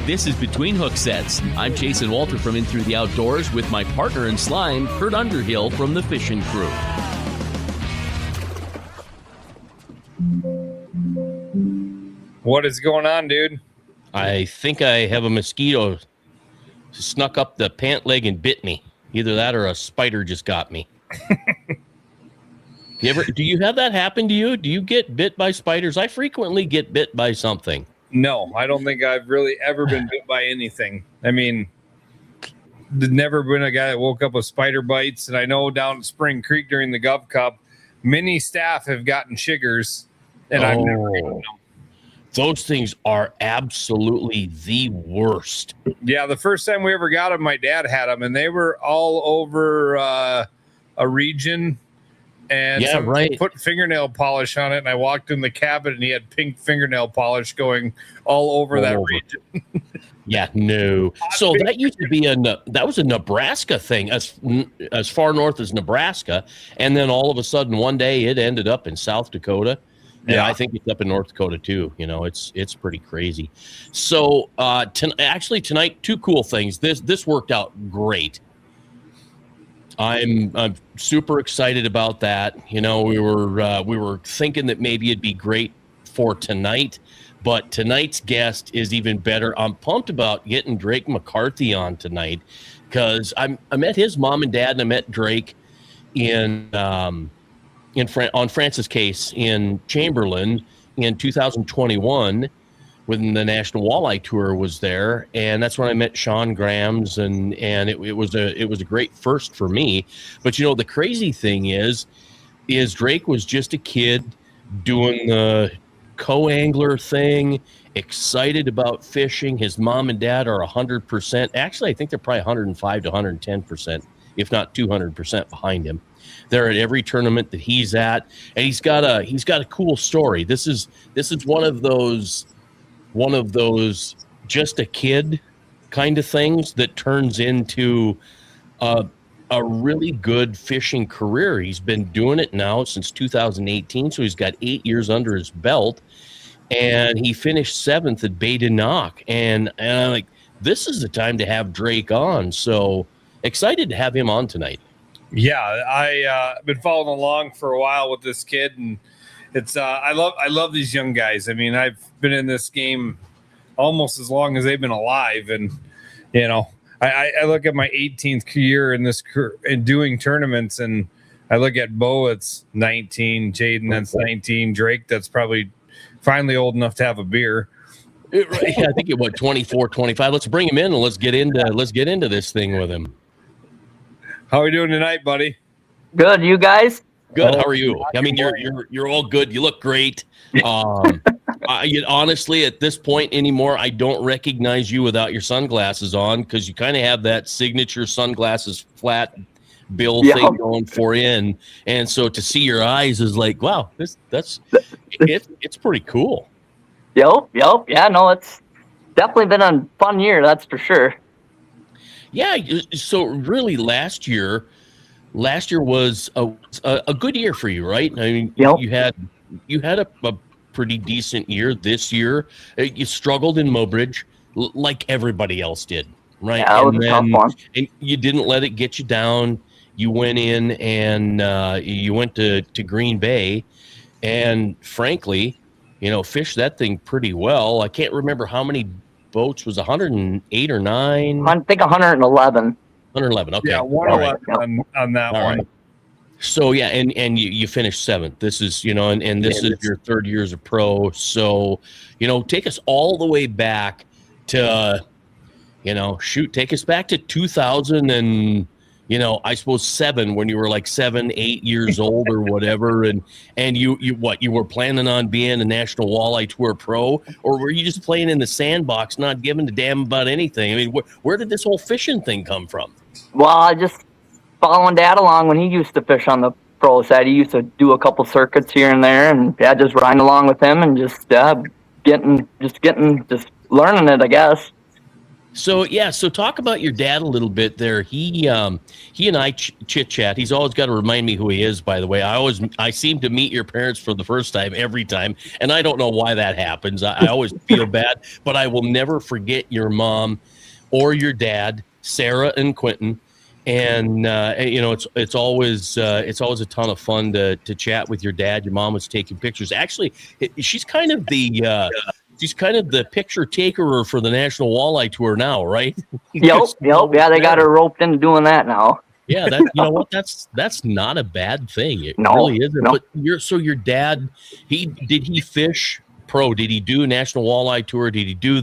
This is Between Hooksets. I'm Chasen Walter from In Through the Outdoors with my partner in slime, Kurt Underhill from the Fishing Crew. What is going on, dude? I think I have a mosquito snuck up the pant leg and bit me. Either that or a spider just got me. Do you have that happen to you? Do you get bit by spiders? I frequently get bit by something. No, I don't think I've really ever been bit by anything. I mean, there's never been a guy that woke up with spider bites. And I know down at Spring Creek during the Gov Cup, many staff have gotten shiggers, and I've never eaten them. Those things are absolutely the worst. Yeah, the first time we ever got them, my dad had them, and they were all over a region. And put fingernail polish on it, and I walked in the cabin, and he had pink fingernail polish going all over that region. Yeah, no. So that used to be that was a Nebraska thing, as far north as Nebraska, and then all of a sudden one day it ended up in South Dakota. And I think it's up in North Dakota too. You know, it's pretty crazy. So actually tonight, two cool things. This worked out great. I'm super excited about that. You know, we were thinking that maybe it'd be great for tonight, but tonight's guest is even better. I'm pumped about getting Drake McCarthy on tonight because I met his mom and dad, and I met Drake on Francis Case in Chamberlain in 2021 when the National Walleye Tour was there, and that's when I met Sean Grams, and it was a great first for me. But you know, the crazy thing is Drake was just a kid doing the co-angler thing, excited about fishing. His mom and dad are 100%. Actually, I think they're probably 105 to 110%, if not 200% behind him. They're at every tournament that he's at, and he's got a cool story. This is one of those just a kid kind of things that turns into a really good fishing career. He's been doing it now since 2018, so he's got 8 years under his belt, and he finished 7th at Bay de Noc. And I'm like, this is the time to have Drake on. So excited to have him on tonight. Yeah, I've been following along for a while with this kid, and it's I love these young guys. I mean, I've been in this game almost as long as they've been alive, and you know, I look at my 18th year in doing tournaments, and I look at Bo, it's 19, Jaden, that's 19, Drake, that's probably finally old enough to have a beer. Yeah, I think it 24, 25. Let's bring him in and let's get into this thing with him. How are we doing tonight, buddy? Good, you guys? Good. How are you? I mean, you're all good. You look great. Honestly, at this point anymore, I don't recognize you without your sunglasses on, because you kind of have that signature sunglasses flat bill thing going for you, and so to see your eyes is like, wow, it's pretty cool. Yep. Yeah, no, it's definitely been a fun year, that's for sure. Yeah. So really, last year was a good year for you, right? I mean, you had a pretty decent year. This year, you struggled in Mobridge like everybody else did, right? Yeah, that was a tough one. And you didn't let it get you down. You went in and you went to Green Bay, and frankly, you know, fished that thing pretty well. I can't remember how many boats, was 108 or 9? I think 111. 111. Okay. Yeah, 111 on that one. Right. So yeah, and you finished 7th. This is, you know, and this is your 3rd year as a pro. So, you know, take us all the way back to, you know, take us back to 2000 and, you know, I suppose 7, when you were like 7, 8 years old or whatever, and you were planning on being a National Walleye Tour pro, or were you just playing in the sandbox, not giving a damn about anything? I mean, where did this whole fishing thing come from? Well, I just following Dad along when he used to fish on the pro side. He used to do a couple circuits here and there, and just riding along with him and just learning it, I guess. So talk about your dad a little bit there. He and I chit chat. He's always got to remind me who he is, by the way. I seem to meet your parents for the first time every time, and I don't know why that happens. I always feel bad, but I will never forget your mom or your dad, Sarah and Quentin. And it's always a ton of fun to chat with your dad. Your mom was taking pictures. Actually, she's kind of the picture taker for the National Walleye Tour now, right? Yep. Yeah, they got her roped into doing that now. Yeah, you know what? That's not a bad thing. It really isn't. No. But your dad, did he fish pro? Did he do a National Walleye Tour? Did he do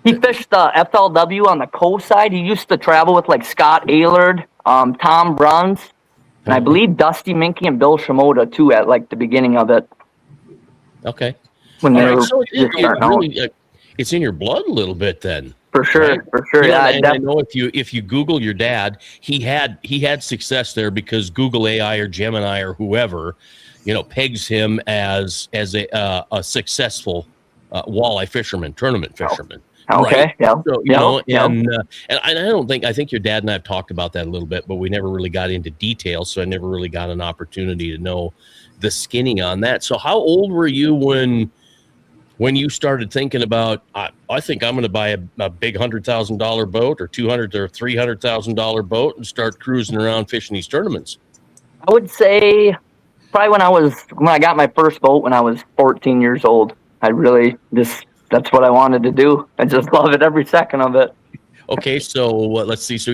he fished the FLW on the coast side. He used to travel with like Scott Aylard, Tom Bruns, and I believe Dusty Minky and Bill Shimoda too at like the beginning of it. Okay. When they were it's in your blood a little bit then. For sure, right? For sure. Yeah, and I know if you Google your dad, he had success there because Google AI or Gemini or whoever, pegs him as a successful walleye fisherman, tournament fisherman. Okay. Right? Yeah. So, and I think your dad and I have talked about that a little bit, but we never really got into detail, so I never really got an opportunity to know the skinny on that. So how old were you when you started thinking about, I think I'm going to buy a big $100,000 boat or $200,000 or $300,000 boat and start cruising around fishing these tournaments? I would say probably when I got my first boat when I was 14 years old. I really that's what I wanted to do. I just love it every second of it. Okay, so let's see. So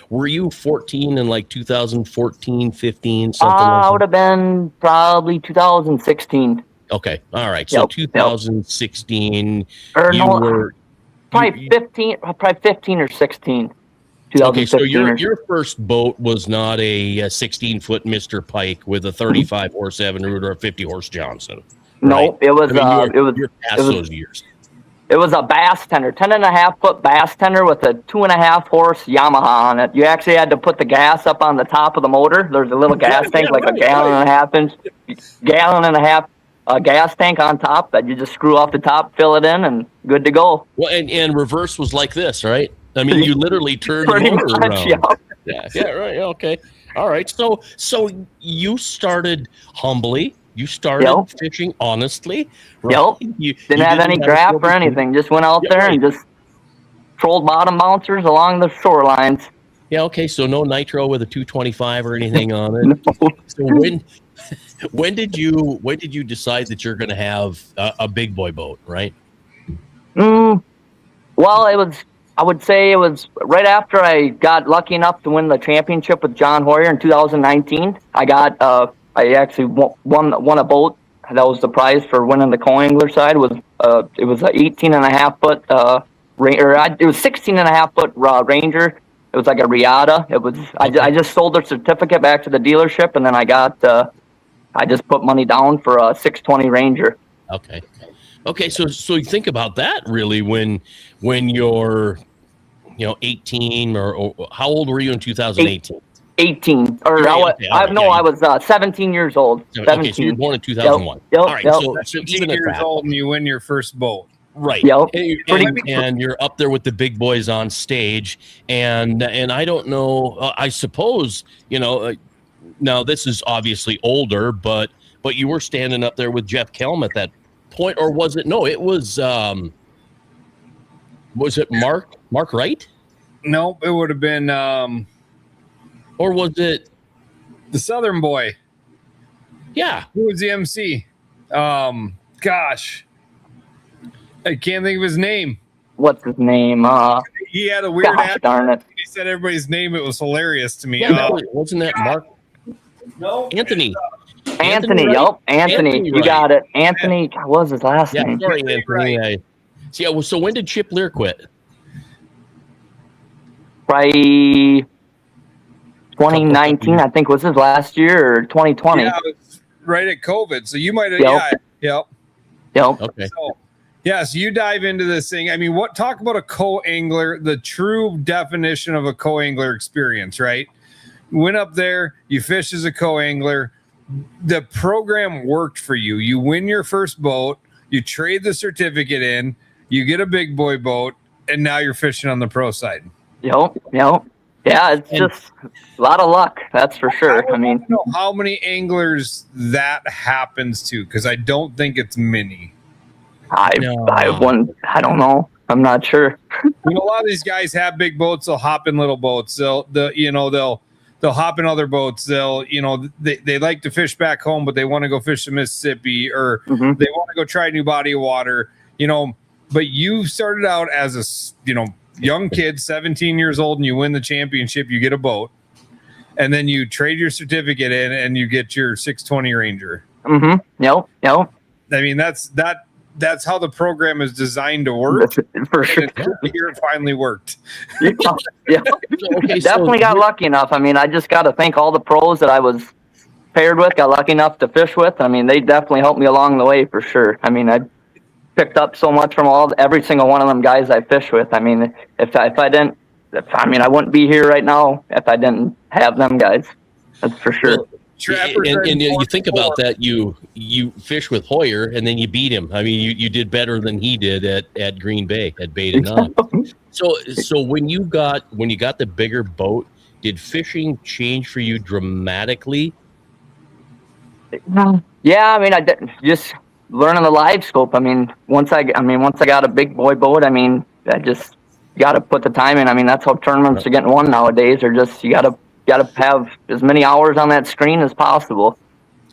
were you 14 in like 2014, 15, something like that? I would have been probably 2016. Okay, all right. So 2016, were probably 15 or 16. Okay, so your first boat was not a 16-foot Mr. Pike with a 35 horse Evinrude or a 50 horse Johnson. Right? No, it was you're past those years. It was a bass tender, 10.5-foot bass tender with a 2.5 horse Yamaha on it. You actually had to put the gas up on the top of the motor. There's a little gas tank, a gallon and a half gas tank on top that you just screw off the top, fill it in, and good to go. Well, and reverse was like this, right? I mean, you literally turned the motor around. Yeah, right. Okay. All right. So you started humbly. You started fishing honestly. Right? You didn't have any draft or anything. Just went out there and just trolled bottom bouncers along the shorelines. Yeah. Okay. So no nitro with a 225 or anything on it. No. So when did you decide that you're going to have a big boy boat? Right. Well, I would say it was right after I got lucky enough to win the championship with John Hoyer in 2019. I actually won a boat. That was the prize for winning the co-angler side. It was an 18.5-foot it was 16.5-foot Ranger. It was like a Riata. It was I just sold the certificate back to the dealership, and then I just put money down for a 620 Ranger. Okay. So you think about that really when you're 18 or how old were you in 2018? 18 I was 17 years old. 17. Okay, so you were born in 2001. All right, so 17 years old and you win your first boat. Right. And you're up there with the big boys on stage, and I don't know. I suppose now this is obviously older, but you were standing up there with Jeff Kelm at that point, or was it? No, it was. Was it Mark Wright? No, it would have been. Or was it the Southern boy? Yeah. Who was the MC? Gosh. I can't think of his name. What's his name? He had a weird accent. Darn it. He said everybody's name. It was hilarious to me. Yeah, wasn't that Mark? No. Anthony. Anthony, right? Anthony. You got it. Anthony. What was his last name? Sorry, Anthony. Right. So when did Chip Lear quit? Probably 2019, I think, was his last year, or 2020. Yeah, it was right at COVID. So you might have. Yep. Okay. So, yes, you dive into this thing. I mean, talk about a co-angler, the true definition of a co-angler experience, right? Went up there, you fish as a co-angler. The program worked for you. You win your first boat, you trade the certificate in, you get a big boy boat, and now you're fishing on the pro side. Yep. Yeah, it's just a lot of luck, that's for sure. I mean, know how many anglers that happens to, because I don't think it's many. I don't know. I'm not sure. A lot of these guys have big boats. They'll hop in little boats. They'll hop in other boats. They like to fish back home, but they want to go fish the Mississippi, or they want to go try a new body of water. But you started out as a young kid, 17 years old, and you win the championship. You get a boat, and then you trade your certificate in, and you get your 620 Ranger. Yep. I mean, that's how the program is designed to work. For sure. Here it finally worked. Yeah. Okay, definitely got lucky enough. I mean, I just got to thank all the pros that I was paired with, got lucky enough to fish with. I mean, they definitely helped me along the way, for sure. I mean, I picked up so much from every single one of them guys I fish with. I mean, I wouldn't be here right now if I didn't have them guys. That's for sure. And you think about that, you fish with Hoyer, and then you beat him. I mean, you did better than he did at Green Bay at Bait and Up. So when you got the bigger boat, did fishing change for you dramatically? Yeah, I mean, I did, just learning the live scope. I mean, once I got a big boy boat, I mean, I just got to put the time in. I mean, that's how tournaments are getting won nowadays. Or just you got to have as many hours on that screen as possible.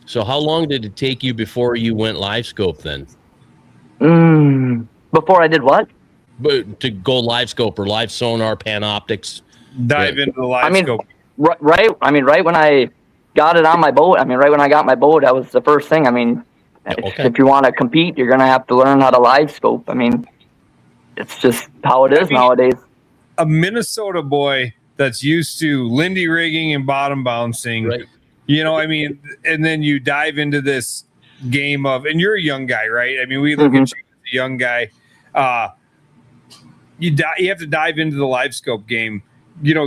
So how long did it take you before you went live scope then? Before I did what? But to go live scope or live sonar, Panoptics. Dive into the live scope. Right. I mean, right when I got it on my boat, right when I got my boat, that was the first thing. I mean, if you want to compete, you're going to have to learn how to live scope. I mean, it's just how it is nowadays. A Minnesota boy that's used to Lindy rigging and bottom bouncing, right. I mean, and then you dive into this game of, and you're a young guy, right? I mean, we look at you as a young guy. You have to dive into the live scope game.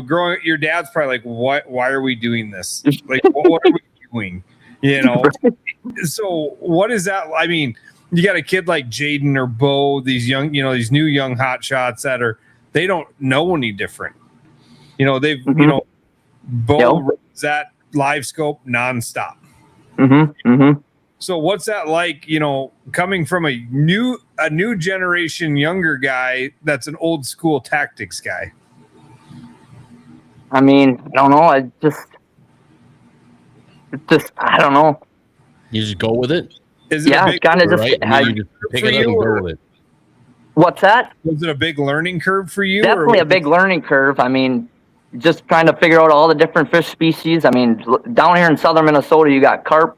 Growing, your dad's probably like, "What? Why are we doing this? Like, what are we doing?" So what is that? I mean, you got a kid like Jaden or Bo, these young, these new young hot shots they don't know any different. They've, Bo runs that live scope nonstop. So what's that like, coming from a new generation younger guy that's an old school tactics guy? I mean, I don't know. I don't know. You just go with it? Is it kind of just, right? You just pick it up and go with it. What's that? Was it a big learning curve for you? Definitely a big learning curve. I mean, just trying to figure out all the different fish species. I mean, down here in southern Minnesota, you got carp,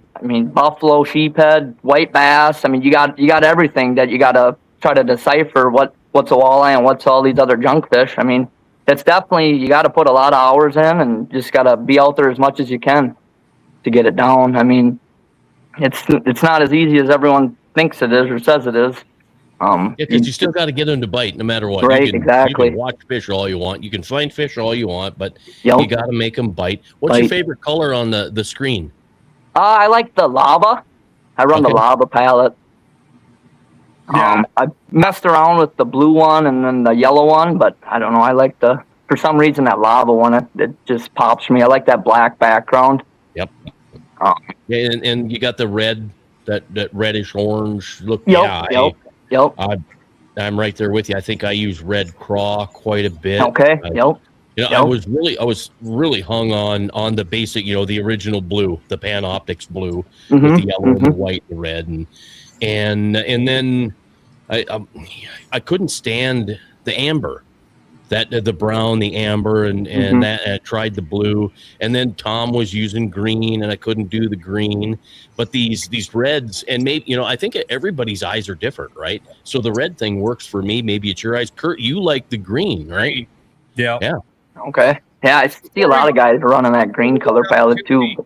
buffalo, sheephead, white bass. I mean, you got everything that you got to try to decipher what's a walleye and what's all these other junk fish. I mean, it's definitely, you got to put a lot of hours in and just got to be out there as much as you can to get it down. I mean, it's not as easy as everyone thinks it is or says it is. Because you still got to get them to bite no matter what. Right, exactly. You can watch fish all you want. You can find fish all you want, but you got to make them bite. What's your favorite color on the screen? I like the lava. I run the lava palette. I messed around with the blue one and then the yellow one, but I don't know. I like for some reason, that lava one, it just pops for me. I like that black background. Yep. And you got the red, that reddish orange look. Yep. I'm right there with you. I think I use red craw quite a bit. Okay. I was really hung on the basic, the original blue, the Panoptics blue with the yellow and the white and red, and then I couldn't stand the amber, the brown, the amber, and that. I tried the blue, and then Tom was using green, and I couldn't do the green. But these reds, and maybe I think everybody's eyes are different, right? So the red thing works for me. Maybe it's your eyes. Kurt, you like the green, right? Yeah. Okay. Yeah, I see a lot of guys running that green color palette too.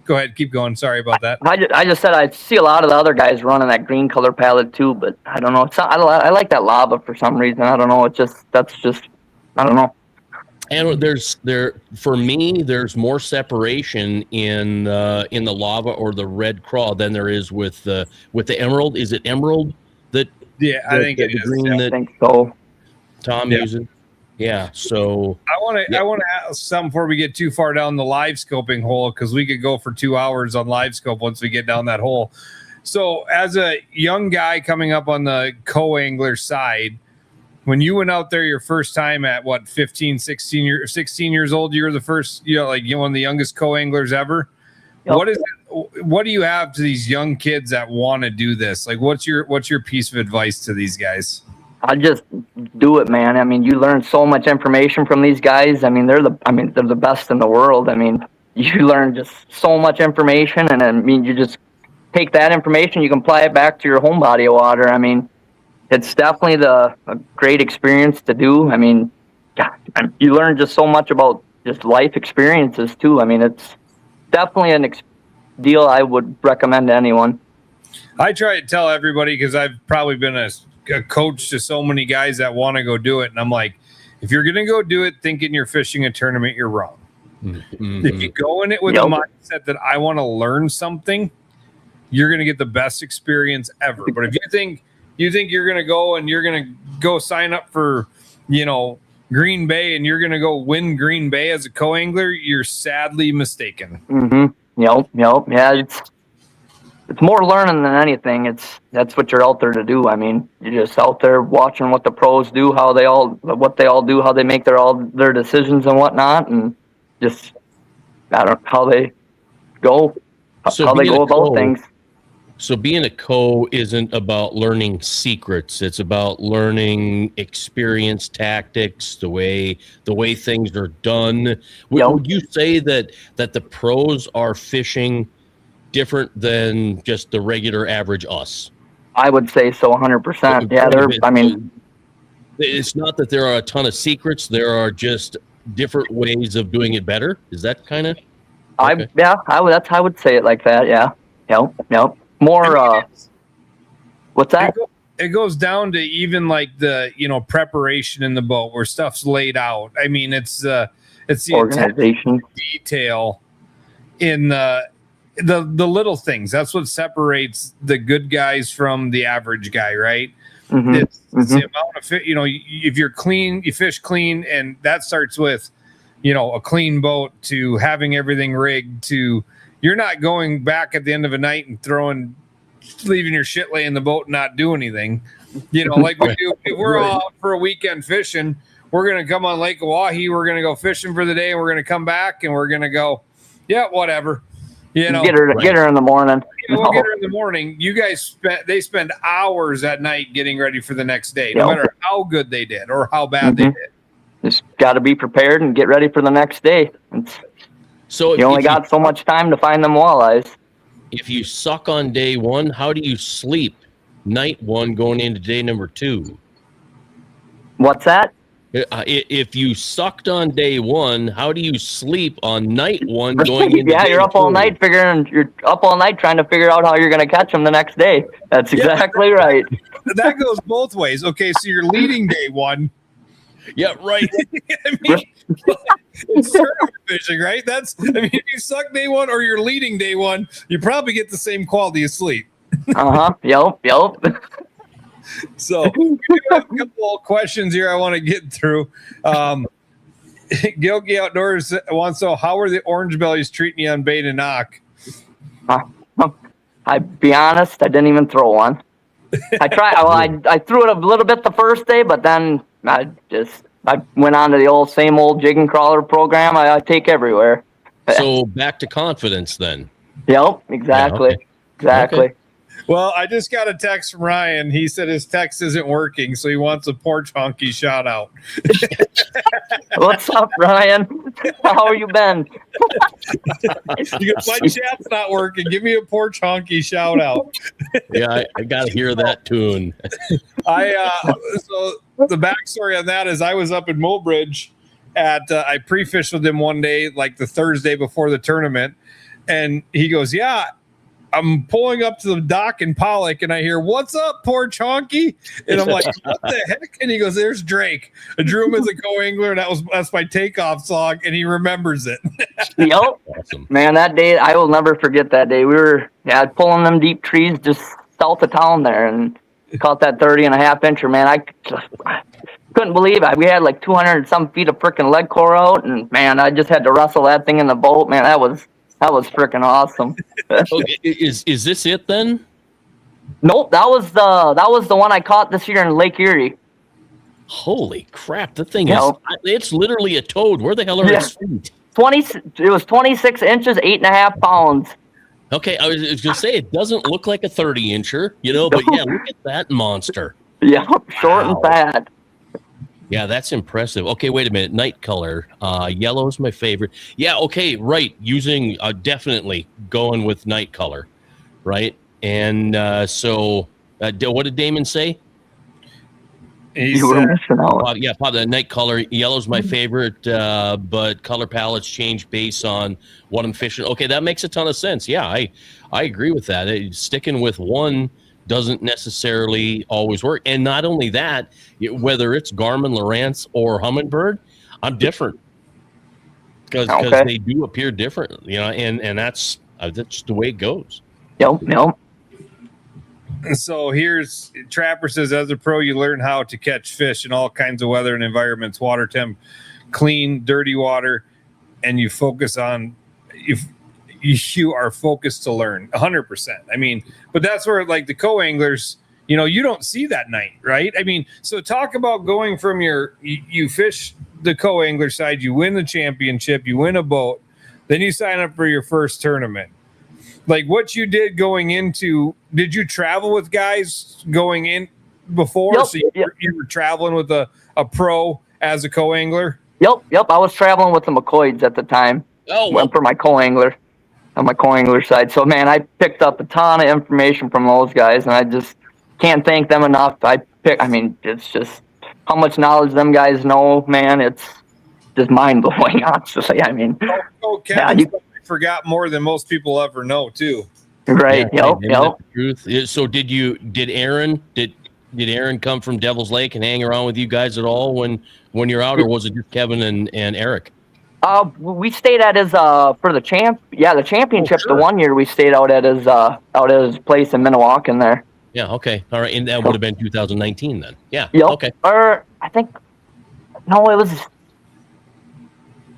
Go ahead, keep going. Sorry about that. I just said I see a lot of the other guys running that green color palette too, but I don't know. I like that lava for some reason. I don't know. I don't know. And for me, there's more separation in the lava or the red craw than there is with the emerald. Is it emerald that? Yeah, I think it is. I think so. Tom using. Yeah. So I want to ask something before we get too far down the live scoping hole, because we could go for 2 hours on live scope once we get down that hole. So as a young guy coming up on the co-angler side, when you went out there your first time at 16 years old, you were the first, one of the youngest co-anglers ever. Yep. What do you have to these young kids that want to do this? Like, what's your piece of advice to these guys? I just do it, man. I mean, you learn so much information from these guys. I mean, they're the best in the world. I mean, you learn just so much information, and I mean, you just take that information, you can apply it back to your home body of water. I mean, it's definitely a great experience to do. I mean, you learn just so much about just life experiences too. I mean, it's definitely an deal I would recommend to anyone. I try to tell everybody, because I've probably been a coach to so many guys that want to go do it, and I'm like, if you're going to go do it thinking you're fishing a tournament, you're wrong. Mm-hmm. If you go in it with the mindset that I want to learn something, you're going to get the best experience ever. But if you think you're going to go and you're going to go sign up for, Green Bay, and you're going to go win Green Bay as a co-angler, you're sadly mistaken. Mm-hmm. Yep. Yeah, it's more learning than anything. That's what you're out there to do. I mean, you're just out there watching what the pros do, what they all do, how they make their decisions and whatnot, and just how they go, how they go about things. So being a co isn't about learning secrets. It's about learning experience, tactics, the way things are done. Would you say that the pros are fishing different than just the regular average us? I would say so, 100%. Yeah, it's not that there are a ton of secrets. There are just different ways of doing it better. Is that kind of? Okay. I would say it like that. Yeah. Yep. More. What's that? It goes down to even like the preparation in the boat where stuff's laid out. I mean, it's the organization, detail in the little things. That's what separates the good guys from the average guy, right? Mm-hmm. It's the amount of if you're clean, you fish clean, and that starts with a clean boat, to having everything rigged, to you're not going back at the end of a night and leaving your shit lay in the boat and not do anything. Like we do. If we're all out for a weekend fishing, we're going to come on Lake Oahe. We're going to go fishing for the day, and we're going to come back, and we're going to go, yeah, whatever. Get her in the morning. We'll get her in the morning. You guys spend hours at night getting ready for the next day, no matter how good they did or how bad they did. Just got to be prepared and get ready for the next day. So you only got so much time to find them walleyes. If you suck on day one, how do you sleep night one going into day number 2? What's that? If you sucked on day one, how do you sleep on night one going into day you're up all night trying to figure out how you're going to catch them the next day. That's exactly right. That goes both ways. Okay, so you're leading day one. Yeah, right. I mean, it's tournament fishing, right? If you suck day one or you're leading day one, you probably get the same quality of sleep. Yep. So we do have a couple of questions here I want to get through. Gilgy Outdoors wants to know, how are the orange bellies treating you on bait and knock? I'll be honest, I didn't even throw one. I tried. I threw it a little bit the first day, but then I went on to the same old jig and crawler program I take everywhere. So back to confidence then. Yep, exactly. Yeah, okay. Exactly. Okay. Well, I just got a text from Ryan. He said his text isn't working, so he wants a porch honky shout out. What's up, Ryan? How you been? My chat's not working. Give me a porch honky shout out. Yeah, I got to hear that tune. So the backstory on that is I was up in Mulbridge I pre-fished with him one day, like the Thursday before the tournament, and he goes, "Yeah, I'm pulling up to the dock in Pollock, and I hear, 'What's up, porch honky?' And I'm like, 'What the heck?' And he goes, 'There's Drake. I drew him as a co-angler, and that's my takeoff song, and he remembers it.'" Yep. Awesome. Man, that day, I will never forget that day. We were pulling them deep trees just south of town there, and caught that 30.5 incher, man. couldn't believe it. We had like 200 and some feet of freaking lead core out, and man, I just had to wrestle that thing in the boat. Man, that was freaking awesome. Okay, is this it then? Nope, that was the one I caught this year in Lake Erie. Holy crap! The thing is—it's literally a toad. Where the hell are its feet? It was 26 inches, 8.5 pounds. Okay, I was gonna say it doesn't look like a 30-incher, but yeah, look at that monster. Yeah, short and fat. Yeah, that's impressive. Okay, wait a minute. Night color. Yellow is my favorite. Yeah, okay, right. Using definitely going with night color, right? And so what did Damon say? You were missing out. Yeah, the night color. Yellow's my favorite, but color palettes change based on what I'm fishing. Okay, that makes a ton of sense. Yeah, I agree with that. Sticking with one doesn't necessarily always work. And not only that, whether it's Garmin, Lowrance, or Humminbird, I'm different because they do appear different, and that's the way it goes. Yep. So here's Trapper says, as a pro, you learn how to catch fish in all kinds of weather and environments, water temp, clean, dirty water, and you focus on you are focused to learn 100%. I mean, but that's where like the co-anglers, you don't see that night, right? I mean, so talk about going from you fish the co-angler side, you win the championship, you win a boat, then you sign up for your first tournament. Like what you did going into, did you travel with guys going in before? Yep, so you were traveling with a pro as a co-angler? Yep. I was traveling with the McCoys at the time. Went for my co-angler on my co-angler side. So, man, I picked up a ton of information from those guys, and I just can't thank them enough. It's just how much knowledge them guys know, man. It's just mind-blowing, honestly. I mean, Kevin forgot more than most people ever know, too. Right. Yep. Truth. So did Aaron come from Devil's Lake and hang around with you guys at all when you're out, or was it just Kevin and Eric? We stayed at his for the championship. The one year we stayed out at his place in Minnewacan there. Yeah. Okay. All right. And that would have been 2019 then. Yeah. Yep. Okay. Or I think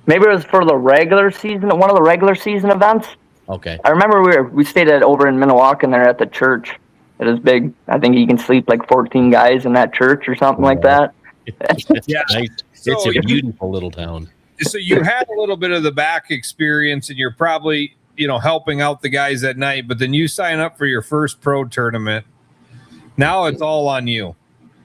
maybe it was for the regular season, one of the regular season events. Okay. I remember we stayed over in Minnewacan there at the church. It is big. I think you can sleep like 14 guys in that church or something like that. Yeah. Nice. It's a beautiful little town. So you had a little bit of the back experience, and you're probably, helping out the guys at night, but then you sign up for your first pro tournament. Now it's all on you.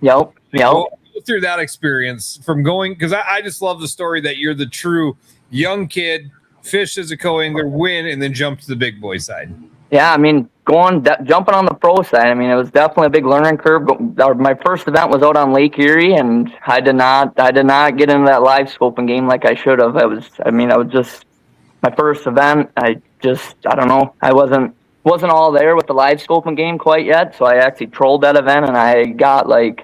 Yep. Go through that experience from going, because I just love the story that you're the true young kid, fish as a co-angler, win, and then jump to the big boy side. Yeah, I mean, jumping on the pro side, I mean, it was definitely a big learning curve. My first event was out on Lake Erie, and I did not get into that live scoping game like I should have. I was just my first event. I don't know. I wasn't all there with the live scoping game quite yet, so I actually trolled that event, and I got I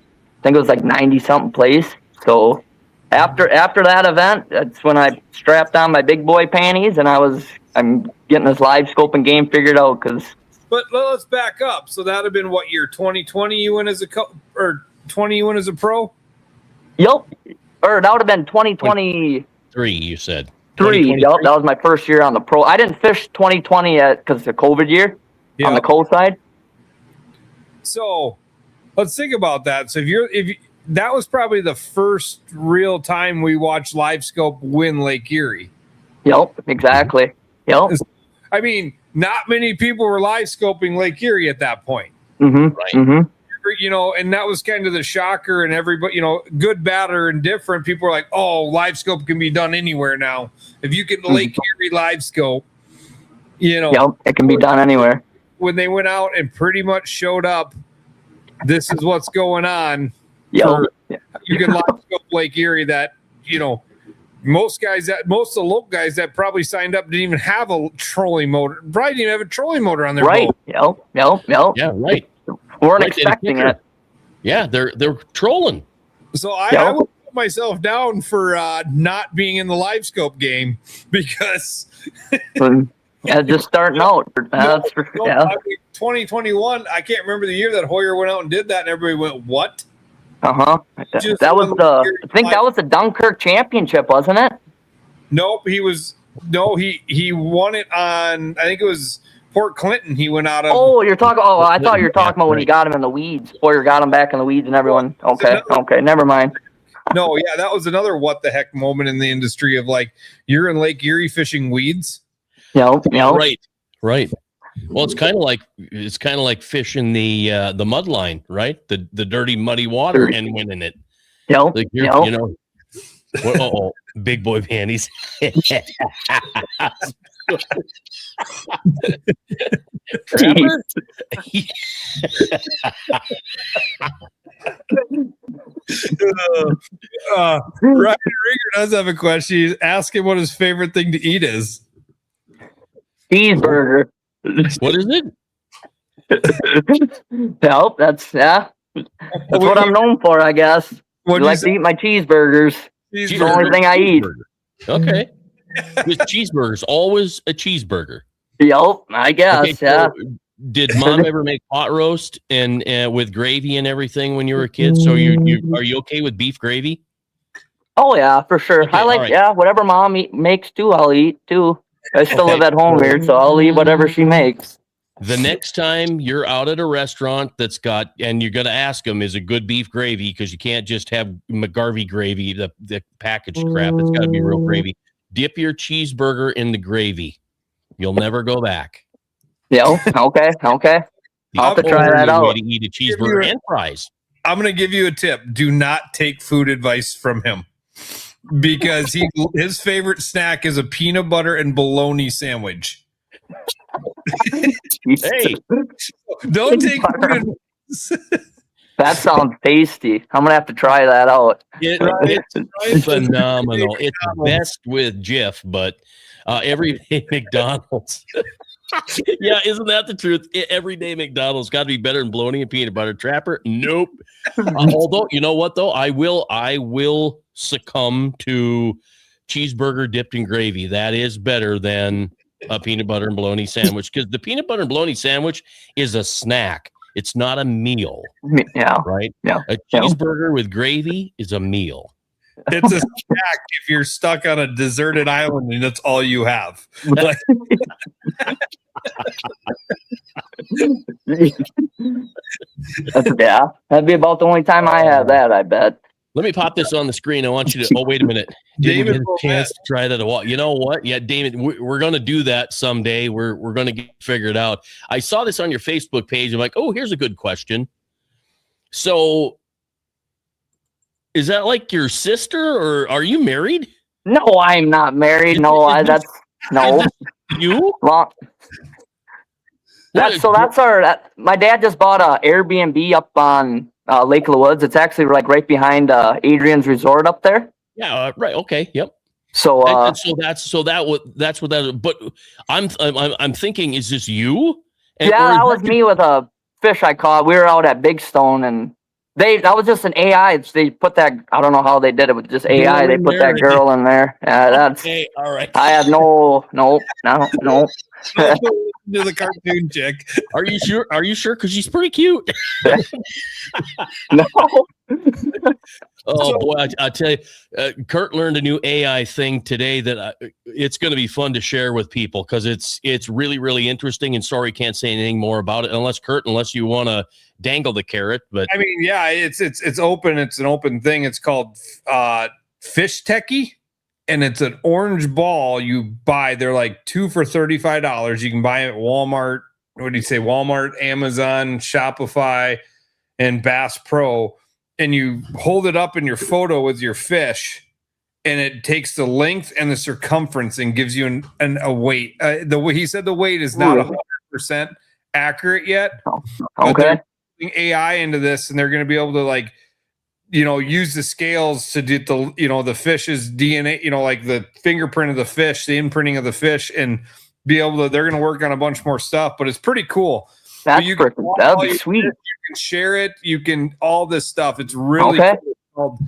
think it was 90-something place. So after that event, that's when I strapped on my big boy panties, and I'm getting this live scoping game figured out. But let's back up. So that would have been what year? 2020 you went as a or 20 you went as a pro? Yep. Or that would have been 2023. You said. 3. Yep. That was my first year on the pro. I didn't fish 2020 because it's a COVID year on the co side. So let's think about that. So if that was probably the first real time we watched live scope win Lake Erie. Yep. Exactly. Yep. I mean, not many people were live scoping Lake Erie at that point. Mm-hmm. Right. Mm-hmm. And that was kind of the shocker, and everybody, good, bad, or indifferent. People were like, oh, live scope can be done anywhere now. If you can Lake Erie live scope, Yep, it can be done anywhere. When they went out and pretty much showed up, this is what's going on. Yep. You can live scope Lake Erie that, most of the local guys that probably signed up didn't even have a trolling motor. Probably didn't even have a trolling motor on their boat. Yep. Yeah, right. Weren't expecting it. Yeah, they're trolling. So I will put myself down for not being in the live scope game because just starting out. 2021, I can't remember the year that Hoyer went out and did that, and everybody went, what? That was the Dunkirk championship, wasn't it? Nope, he won it on, I think it was Port Clinton. He went out of. Oh, I thought you were talking about when he got him in the weeds. Boyer got him back in the weeds and everyone. Okay, never mind. No, yeah, that was another what the heck moment in the industry of like, you're in Lake Erie fishing weeds. Yep. Right. Well, it's kind of like fishing the mud line, right? The dirty, muddy water and winning it. Yep. Like you know. Oh, big boy panties. Trevor? Ryan Rigger does have a question. He's asking what his favorite thing to eat is. Cheeseburger. What is it? Nope, that's what I'm known for, I guess. I like to eat my cheeseburgers. It's the only thing I eat. Okay. With cheeseburgers, always a cheeseburger. Yep, I guess. Okay, yeah. So did Mom ever make pot roast and with gravy and everything when you were a kid? So are you okay with beef gravy? Oh yeah, for sure. Okay, I like whatever Mom makes too. I'll eat too. I still live at home here, so I'll eat whatever she makes. The next time you're out at a restaurant and you're going to ask them, is it good beef gravy? Because you can't just have McCarthy gravy, the packaged crap. It's got to be real gravy. Dip your cheeseburger in the gravy. You'll never go back. Yeah. Okay. I'll have to try that out. Way to eat a cheeseburger and fries. I'm going to give you a tip. Do not take food advice from him. Because his favorite snack is a peanut butter and bologna sandwich. Hey, don't take food advice. That sounds tasty. I'm gonna have to try that out. It's phenomenal. It's best with Jif, but everyday McDonald's. Yeah, isn't that the truth? Everyday McDonald's got to be better than bologna and peanut butter. Trapper, nope. Although, you know what though, I will succumb to cheeseburger dipped in gravy. That is better than a peanut butter and bologna sandwich, because the peanut butter and bologna sandwich is a snack. It's not a meal. Yeah. Right? Yeah. A cheeseburger with gravy is a meal. It's a snack if you're stuck on a deserted island and that's all you have. Like, yeah, that'd be about the only time I have that, I bet. Let me pop this on the screen. I want you to. Oh, wait a minute. David, get a chance to try that a while. You know what? Yeah, David, we're going to do that someday. We're going to get figured out. I saw this on your Facebook page. I'm like, oh, here's a good question. So, is that like your sister, or are you married? No, I'm not married. No. You? Well, that's my dad just bought a Airbnb up on Lake of the Woods. It's actually like right behind Adrian's Resort up there. Yeah, right. Okay. Yep. So that's what that is. But I'm thinking, is this you? That was me with a fish I caught. We were out at Big Stone, and that was just an AI. They put that, I don't know how they did it with just AI. They put that girl in there. That's okay. All right. I have no. To the cartoon chick. Are you sure? Are you sure? Because she's pretty cute. No. Oh boy, I tell you, Kurt learned a new AI thing today that it's going to be fun to share with people, because it's really, really interesting. And sorry, can't say anything more about it unless you want to dangle the carrot. But I mean, yeah, it's open. It's an open thing. It's called Fish Techie. And it's an orange ball you buy. They're like 2 for $35. You can buy it at Walmart. What do you say? Walmart, Amazon, Shopify, and Bass Pro. And you hold it up in your photo with your fish, and it takes the length and the circumference and gives you a weight. The way he said the weight is not 100% accurate yet. Okay. They're putting AI into this, and they're going to be able to use the scales to do the fish's DNA, like the fingerprint of the fish, the imprinting of the fish, and be able to, they're going to work on a bunch more stuff, but it's pretty cool. That'd be sweet. You can share it. You can, all this stuff. It's really cool. It's called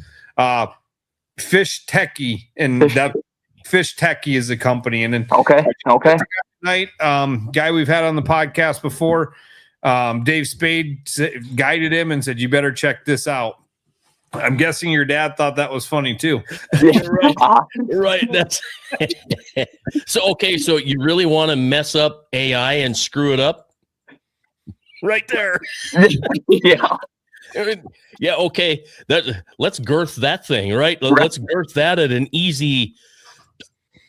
Fish Techie, and that Fish Techie is the company. And then tonight, guy we've had on the podcast before, Dave Spade guided him and said, you better check this out. I'm guessing your dad thought that was funny too. Right. That's so you really want to mess up AI and screw it up? Right there. Yeah. Yeah, okay. Let's girth that thing, right? Let's girth that at an easy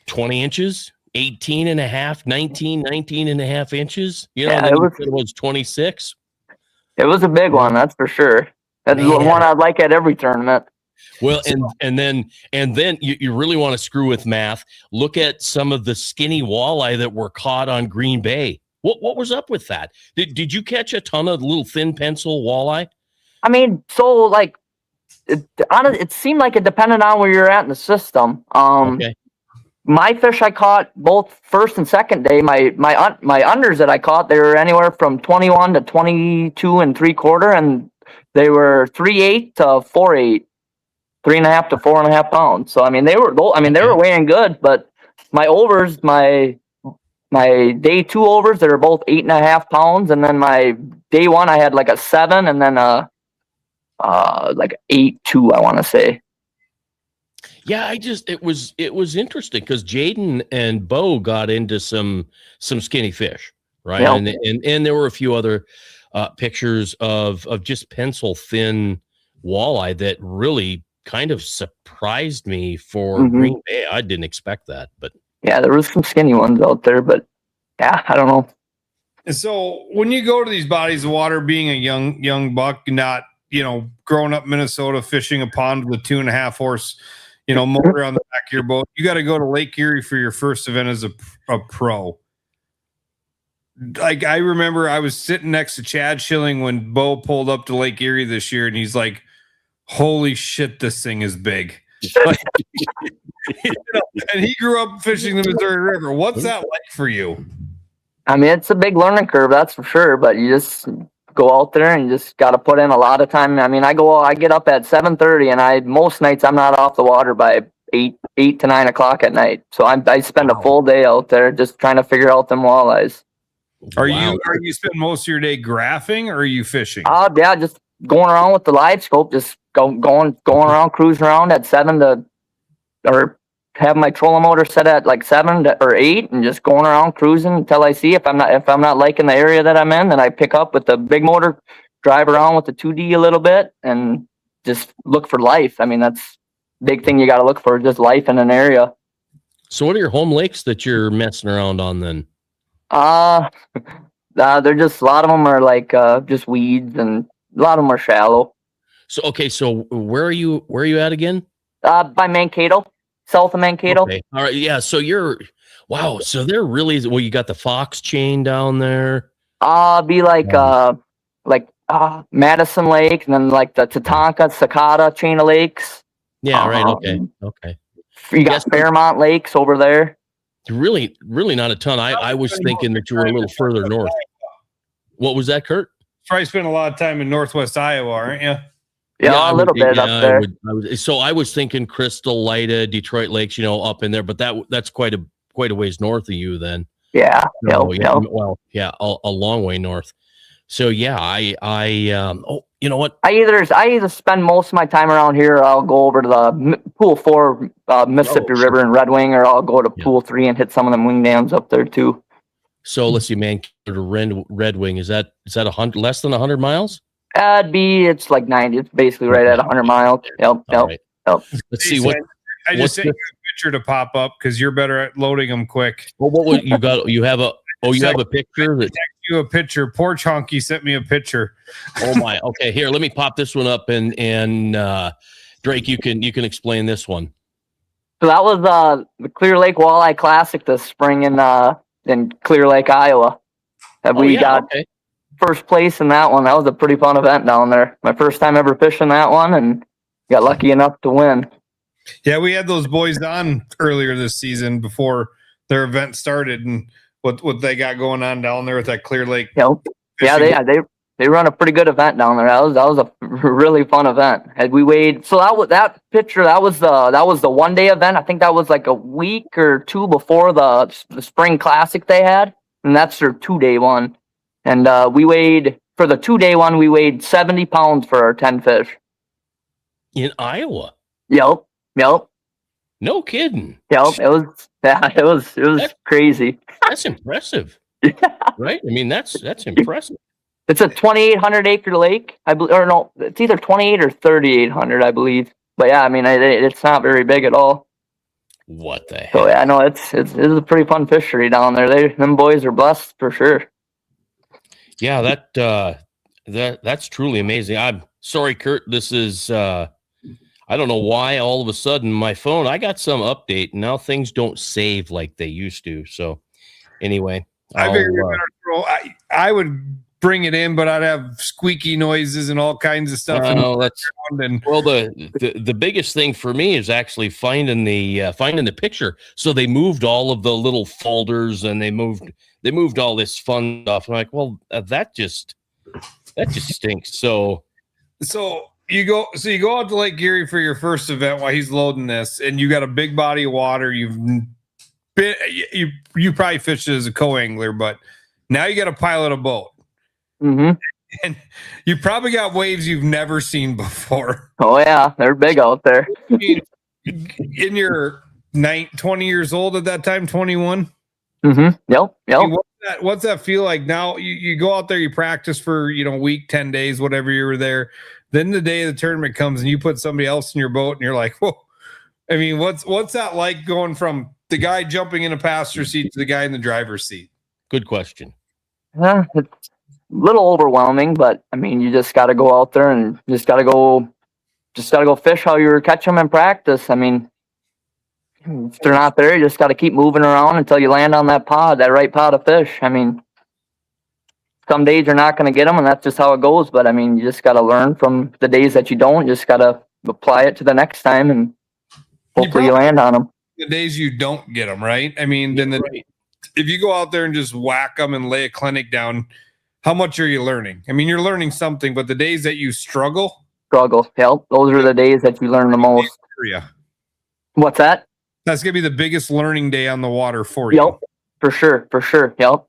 20 inches, 18 and a half, 19 and a half inches. You know, it was 26. It was a big one, that's for sure. That's the one I'd like at every tournament. Well, and then you really want to screw with math. Look at some of the skinny walleye that were caught on Green Bay. What was up with that? Did you catch a ton of little thin pencil walleye? I mean, so like it seemed like it depended on where you're at in the system. Okay. My fish I caught both first and second day. My unders that I caught, they were anywhere from 21 to 22 and 3/4, and they were 3/8 to 4/8, 3.5 to 4.5 pounds. So I mean they were weighing good, but my overs, my day 2 overs, they were both 8.5 pounds, and then my day 1 I had like a 7, and then like 8.2, I want to say. Yeah, it was interesting because Jaden and Bo got into some skinny fish, right? Yep. And there were a few other pictures of just pencil thin walleye that really kind of surprised me for Green Bay. I didn't expect that, but yeah, there was some skinny ones out there, but yeah, I don't know. And so when you go to these bodies of water, being a young buck, not growing up in Minnesota, fishing a pond with a 2.5 horse, motor on the back of your boat, you got to go to Lake Erie for your first event as a pro. Like I remember I was sitting next to Chad Schilling when Bo pulled up to Lake Erie this year, and he's like, "Holy shit, this thing is big." And he grew up fishing the Missouri River. What's that like for you? I mean, it's a big learning curve, that's for sure, but you just go out there and you just got to put in a lot of time. I mean, I get up at 7:30, and most nights I'm not off the water by 8 to 9 o'clock at night. So I spend a full day out there just trying to figure out them walleyes. Are you spend most of your day graphing, or are you fishing? Yeah, just going around with the live scope, just going around, cruising around at 7 or have my trolling motor set at like 7 or 8, and just going around cruising until I see if I'm not liking the area that I'm in, then I pick up with the big motor, drive around with the 2D a little bit, and just look for life. I mean, that's the big thing you got to look for, just life in an area. So what are your home lakes that you're messing around on then? They're just, a lot of them are like just weeds, and a lot of them are shallow. So where are you at again? By Mankato. South of Mankato. Okay. All right. Yeah. So so they're really, you got the Fox chain down there. Be like Madison Lake, and then like the Tatanka, Cicada chain of lakes. Yeah. Right. Okay. You got Fairmont Lakes over there. Really, really not a ton. I was thinking that you were a little further north. What was that, Kurt? Probably spent a lot of time in Northwest Iowa, aren't you? Yeah, a little bit up there. I was thinking Crystal, Lida, Detroit Lakes, up in there, but that's quite a ways north of you then. Yeah. Well, a long way north. So yeah, you know what? I either spend most of my time around here, or I'll go over to the Pool 4 Mississippi River in Red Wing, or I'll go to Pool 3 and hit some of them wing dams up there too. So let's see, man, Red Wing, is that less than 100 miles? It's like 90. It's basically right at 100 miles. Yep. Right. Let's see what. I just sent you a picture to pop up because you're better at loading them quick. Well, what you got? You have a picture. I text you a picture. Poor Chunky sent me a picture. Oh my. Okay, here, let me pop this one up, and Drake, you can explain this one. So that was the Clear Lake Walleye Classic this spring in Clear Lake, Iowa. We got first place in that one. That was a pretty fun event down there. My first time ever fishing that one, and got lucky enough to win. Yeah, we had those boys on earlier this season before their event started, and what they got going on down there with that Clear Lake. Yep. Yeah, they run a pretty good event down there. That was a really fun event. Had we weighed, so that was the 1 day event. I think that was like a week or two before the spring classic they had, and that's their 2-day one. And we weighed, for the 2-day one, we weighed 70 pounds for our 10 fish. In Iowa? Yep. No kidding. Yep. It was crazy. That's impressive. Right? I mean, that's impressive. It's a 2,800 acre lake, I believe, or no, it's either 28 or 3,800, I believe. But yeah, I mean, it's not very big at all. What the heck? So yeah, no, it's a pretty fun fishery down there. Them boys are blessed for sure. Yeah, that's truly amazing. I'm sorry, Kurt. This is I don't know why all of a sudden my phone, I got some update and now things don't save like they used to. So anyway, I would bring it in, but I'd have squeaky noises and all kinds of stuff. Well, the biggest thing for me is actually finding the picture. So they moved all of the little folders and they moved all this fun stuff. I'm like, well, that just stinks. So you go out to Lake Erie for your first event while he's loading this, and you got a big body of water. You probably fished it as a co-angler, but now you got to pilot a boat. Mm-hmm. And you probably got waves you've never seen before. Oh yeah, they're big out there. In your 20 years old at that time, 21. Mm-hmm. Yep. What's that feel like now? You go out there, you practice for a week, 10 days, whatever you were there. Then the day of the tournament comes and you put somebody else in your boat and you're like, whoa. I mean, what's that like going from the guy jumping in a passenger seat to the guy in the driver's seat? Good question. It's a little overwhelming, but I mean, you just got to go out there and just got to go fish how you catch them in practice. I mean, if they're not there, you just got to keep moving around until you land on that right pod of fish. I mean, some days you're not going to get them, and that's just how it goes. But I mean, you just got to learn from the days that you don't. You just got to apply it to the next time, and hopefully you land on them. The days you don't get them, right? I mean, then if you go out there and just whack them and lay a clinic down, how much are you learning? I mean, you're learning something, but the days that you struggle, yep, those are the days that you learn the most. Yeah. What's that? That's gonna be the biggest learning day on the water for you. Yep, for sure. Yep.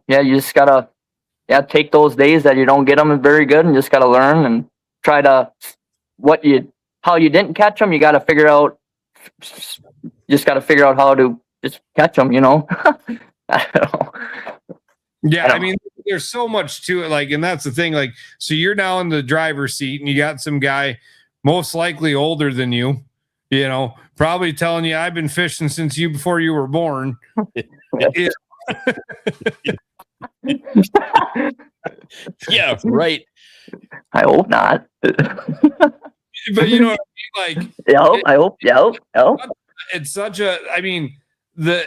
Yeah, you just gotta take those days that you don't get them very good, and just gotta learn and try to how you didn't catch them. You gotta figure out. Just gotta figure out how to just catch them. I don't know. Yeah, I mean, there's so much to it. Like, and that's the thing. Like, so you're now in the driver's seat, and you got some guy, most likely older than you. Probably telling you, I've been fishing since before you were born. Yeah, right. I hope not. But you know what I mean? Like, I hope. It's such a. I mean, the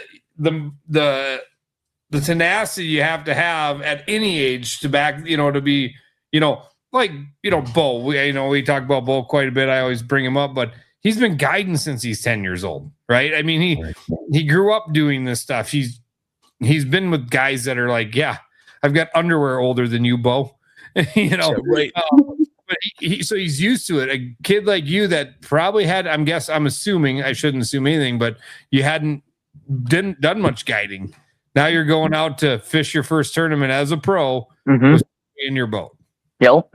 tenacity you have to have at any age to back. To be. Bo. We talk about Bo quite a bit. I always bring him up, but he's been guiding since he's 10 years old, right? I mean, he grew up doing this stuff. He's been with guys that are like, yeah, I've got underwear older than you, Bo. Right. But so he's used to it. A kid like you that probably had, I'm assuming, I shouldn't assume anything, but you didn't done much guiding. Now you're going out to fish your first tournament as a pro in your boat. Yep.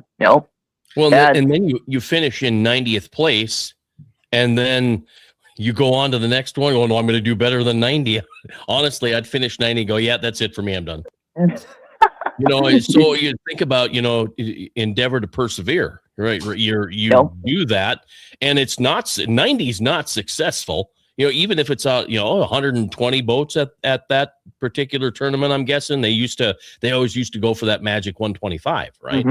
Well, and then you finish in 90th place, and then you go on to the next one. Oh no, I'm going to do better than 90. Honestly, I'd finish 90 and go, yeah, that's it for me. I'm done. So you think about, endeavor to persevere, right? You do that, and it's not 90 is not successful. Even if it's 120 boats at that particular tournament, I'm guessing they always used to go for that magic 125, right?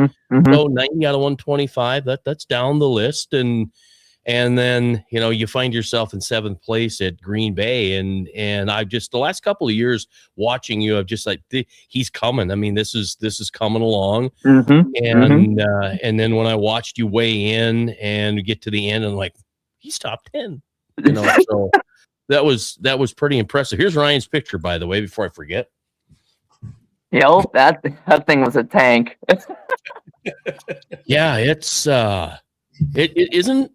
So 90 out of 125, that's down the list, and then you find yourself in 7th place at Green Bay, and I've just the last couple of years watching you, I've just like he's coming. I mean, this is coming along, and then when I watched you weigh in and get to the end, and like he's top 10. So that was pretty impressive. Here's Ryan's picture, by the way, before I forget. That thing was a tank. Yeah, it's it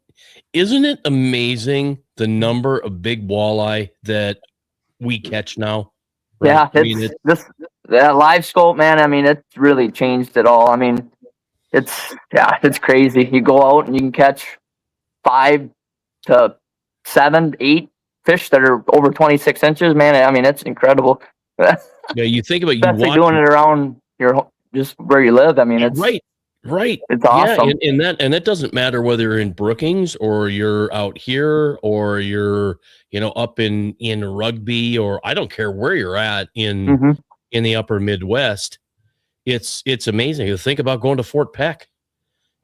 isn't it amazing the number of big walleye that we catch now? Right? Yeah, that live scope, man. I mean, it's really changed it all. I mean, it's crazy. You go out and you can catch 5 to 7, 8 fish that are over 26 inches, man. I mean, it's incredible. Yeah, you think about Especially doing it around just where you live. I mean, it's right. It's awesome. Yeah, and that doesn't matter whether you're in Brookings or you're out here or you're up in Rugby, or I don't care where you're at in the upper Midwest. It's amazing. You think about going to Fort Peck.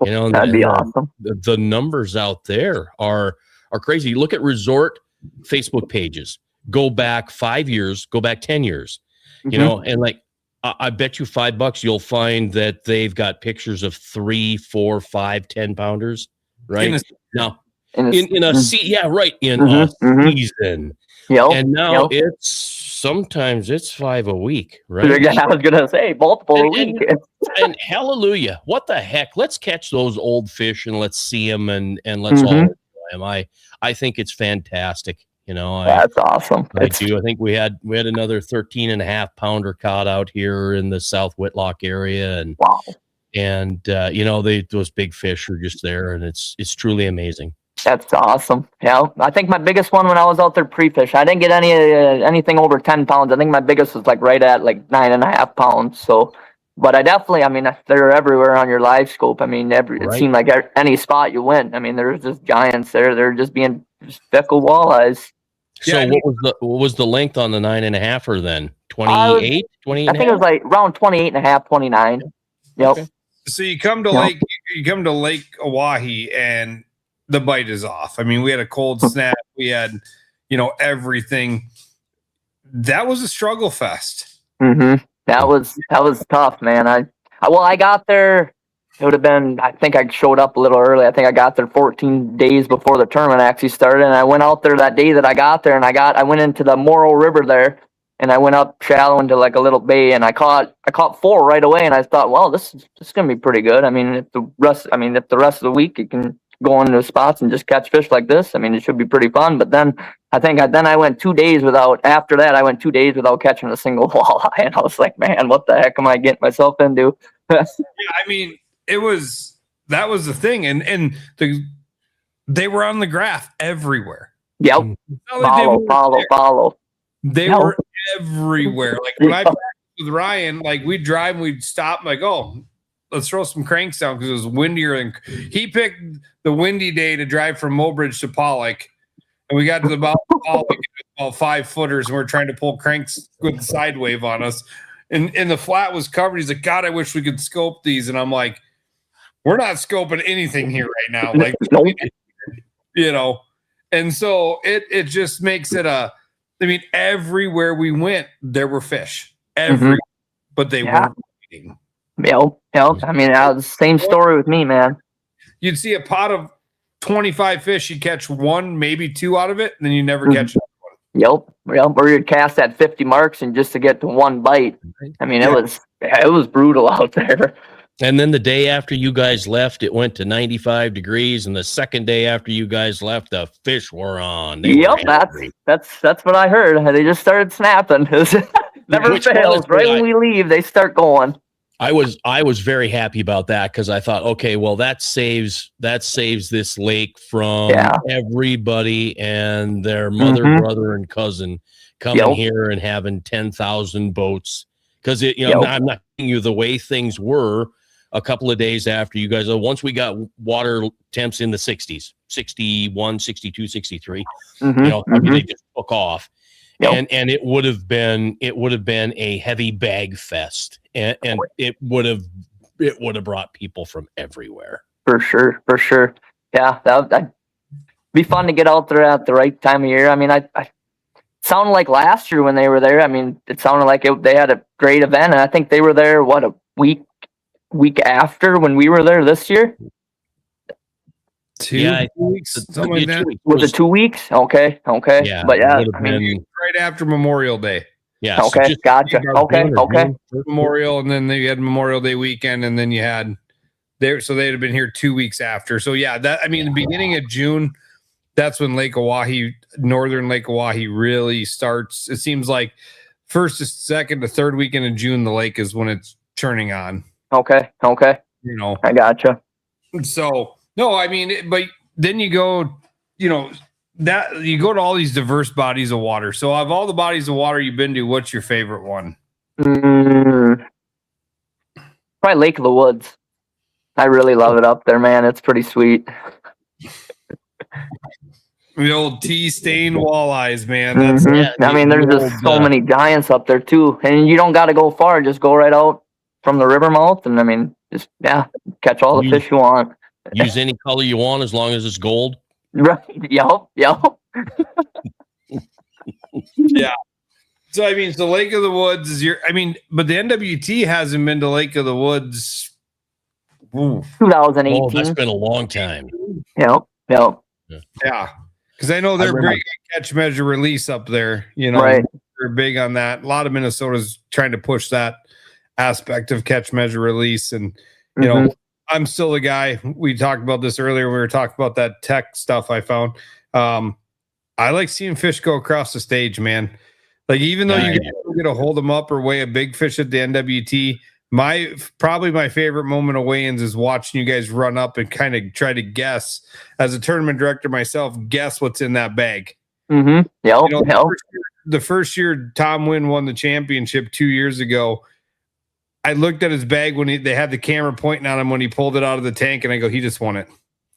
That'd be awesome. The numbers out there are crazy. You look at resort Facebook pages. Go back 5 years. Go back 10 years. And like I bet you $5 you'll find that they've got pictures of 3, 4, 5, 10 pounders. Right now in a season. Yep. And now sometimes it's 5 a week, right? I was gonna say multiple a week. And hallelujah, what the heck? Let's catch those old fish and let's see them and let's all enjoy them. I think it's fantastic. That's awesome. I do. I think we had another 13.5 pounder caught out here in the South Whitlock area, and wow. And those big fish are just there, and it's truly amazing. That's awesome. Yeah, I think my biggest one when I was out there pre-fish, I didn't get anything over 10 pounds. I think my biggest was right at 9.5 pounds. So, but I definitely, I mean, they're everywhere on your live scope. I mean, it seemed like any spot you went, I mean, there's just giants there. They're just being speckled walleyes. So yeah, what was the length on the 9.5er then? 28, 28? I think it was around 28.5, 29. Yep. Okay. So you come to Lake Oahe and the bite is off. I mean, we had a cold snap. We had, everything. That was a struggle fest. Mm-hmm. That was tough, man. I got there. It would have been, I think I showed up a little early. I think I got there 14 days before the tournament actually started. And I went out there that day that I got there, and I went into the Morrow River there, and I went up shallow into a little bay, and I caught 4 right away. And I thought, well, this is going to be pretty good. I mean, if the rest of the week you can go into spots and just catch fish like this, I mean, it should be pretty fun. But then I went 2 days without catching a single walleye. And I was like, man, what the heck am I getting myself into? Yeah, I mean, that was the thing. And they were on the graph everywhere. Yep. Follow. They were everywhere. Like when I practiced with Ryan, we'd drive and we'd stop let's throw some cranks down because it was windier. And he picked the windy day to drive from Mobridge to Pollock. And we got to about 5 footers, and we're trying to pull cranks with the side wave on us. And the flat was covered. He's like, God, I wish we could scope these. And I'm like, we're not scoping anything here right now. And so it just makes it everywhere we went, there were fish. But they weren't eating. Yep. I mean, the same story with me, man. You'd see a pot of 25 fish, you'd catch 1, maybe 2 out of it, and then you never catch another one. Yep. Or you'd cast at 50 marks and just to get to 1 bite. I mean, it was brutal out there. And then the day after you guys left, it went to 95 degrees, and the second day after you guys left, the fish were on. That's what I heard. They just started snapping. Never fails. Right when we leave, they start going. I was very happy about that because I thought, okay, well, that saves this lake from everybody and their mother, brother, and cousin coming here and having 10,000 boats. Because I'm not telling you the way things were a couple of days after you guys. Once we got water temps in the 60s, 61, 62, 63, they just took off. And it would have been a heavy bag fest, and it would have brought people from everywhere. For sure. Yeah, that'd be fun to get out there at the right time of year. I mean, I sounded like last year when they were there. I mean, it sounded like they had a great event, and I think they were there a week after when we were there this year. 2 weeks, something like that. Was it 2 weeks? Okay. Yeah, but I mean, right after Memorial Day. Yeah. Okay, so gotcha. Okay. Memorial, and then you had Memorial Day weekend, and then you had there. So they'd have been here 2 weeks after. So the beginning of June, that's when northern Lake Oahe really starts. It seems like first to second to third weekend in June, the lake is when it's churning on. Okay. I gotcha. So. No, I mean, but then you go, that you go to all these diverse bodies of water. So of all the bodies of water you've been to, what's your favorite one? Probably Lake of the Woods. I really love it up there, man. It's pretty sweet. The old tea-stained walleyes, man. That's I mean, there's just so many giants up there too, and you don't got to go far. Just go right out from the river mouth, and I mean, just catch all the fish you want. Use any color you want as long as it's gold. Right? Yep. Yeah. So I mean, so Lake of the Woods is but the NWT hasn't been to Lake of the Woods. 2018. Oh, that's been a long time. Yep. Yeah. Because I know they're big on catch, measure, release up there. Right. They're big on that. A lot of Minnesota's trying to push that aspect of catch, measure, release. And, I'm still the guy. We talked about this earlier. We were talking about that tech stuff I found. I like seeing fish go across the stage, man. Like, even though you get to hold them up or weigh a big fish at the NWT, probably my favorite moment of weigh-ins is watching you guys run up and kind of try to guess, as a tournament director myself, guess what's in that bag. Yep. The first year Tom Wynn won the championship 2 years ago, I looked at his bag when they had the camera pointing at him when he pulled it out of the tank, and I go, he just won it.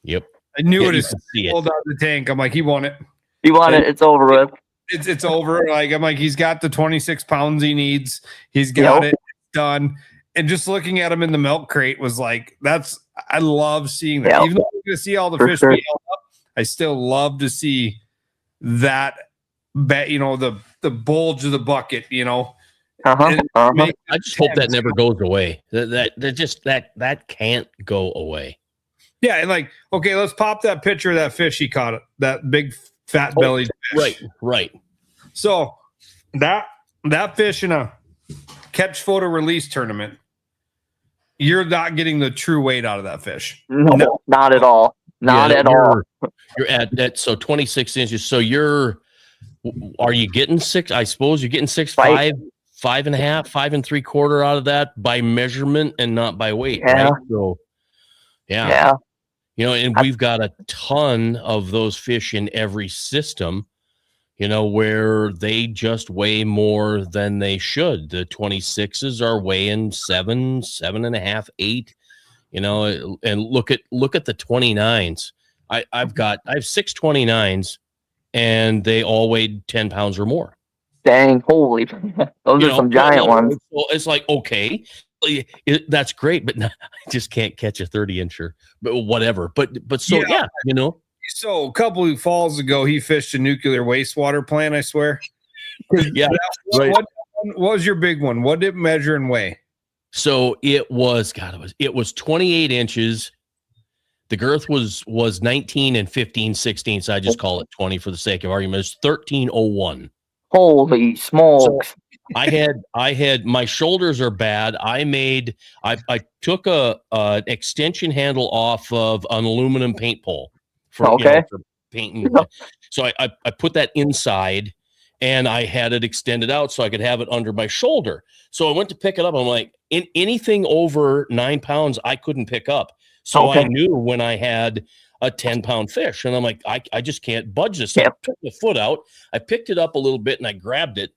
Yep. I knew it as he pulled out of the tank. I'm like, he won it. He won it. It's over with. It's over. Like, I'm like, he's got the 26 pounds he needs. He's got it done. And just looking at him in the milk crate was like, I love seeing that. Even though I'm going to see all the fish be held up, I still love to see that, the bulge of the bucket, I just hope that never goes away. That can't go away. Yeah. And like, okay, let's pop that picture of that fish he caught, that big fat bellied fish. Right. So that fish in a catch, photo, release tournament, you're not getting the true weight out of that fish. No, not at all. Not at all. You're at that. So 26 inches. So are you getting six? I suppose you're getting 6'5", 5.5, 5 3/4 out of that by measurement and not by weight. Yeah. Right? So, yeah. And we've got a ton of those fish in every system, where they just weigh more than they should. The 26s are weighing 7, 7.5, 8, and look at the 29s. I have 6 29s, and they all weighed 10 pounds or more. Dang, holy. Those are some giant ones. Well, it's like, okay, that's great, but I just can't catch a 30-incher, but whatever. But so, So a couple of falls ago, he fished a nuclear wastewater plant, I swear. Yeah. What was your big one? What did it measure and weigh? So it was 28 inches. The girth was 19 and 15 16ths. I just call it 20 for the sake of argument. It's 1301. Holy smokes. So I had my shoulders are bad. I took an extension handle off of an aluminum paint pole for painting. So I put that inside, and I had it extended out so I could have it under my shoulder. So I went to pick it up. I'm like, anything over 9 pounds, I couldn't pick up. So I knew when I had a 10-pound fish, and I'm like, I just can't budge this. So I took the foot out, I picked it up a little bit, and I grabbed it,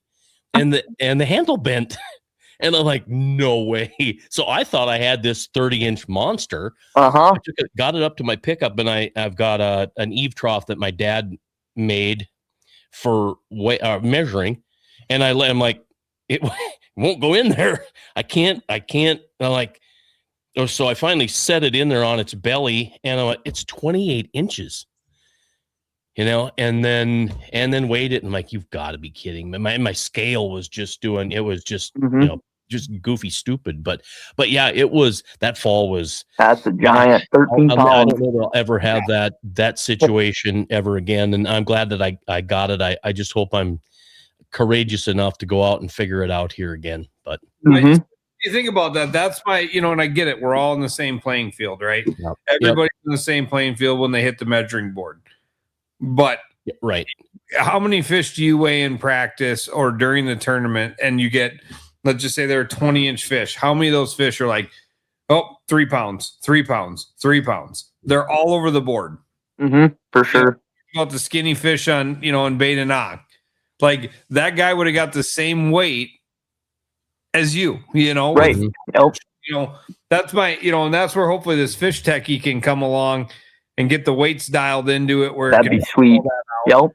and the handle bent. And I'm like, no way. So I thought I had this 30-inch monster. I got it up to my pickup, and I've got an eave trough that my dad made for measuring, and I'm like, it won't go in there. I can't. I'm like, so I finally set it in there on its belly, and I'm like, it's 28 inches. And then weighed it, and I'm like, you've got to be kidding me. My scale was just doing, it was just, just goofy stupid. But yeah, it was, that fall was. That's a giant 13 pounds. I don't know that I'll ever have that situation ever again. And I'm glad that I got it. I just hope I'm courageous enough to go out and figure it out here again. But you think about that, that's my, and I get it. We're all in the same playing field, right? Yep. Everybody's in the same playing field when they hit the measuring board. But how many fish do you weigh in practice or during the tournament, and you get, let's just say they're 20-inch fish? How many of those fish are like, 3 pounds, 3 pounds, 3 pounds? They're all over the board. For sure. About the skinny fish on, in bait and knock. Like that guy would have got the same weight as you, Right. Yep. That's my, and that's where hopefully this fish techie can come along and get the weights dialed into it where That'd be sweet. Yep.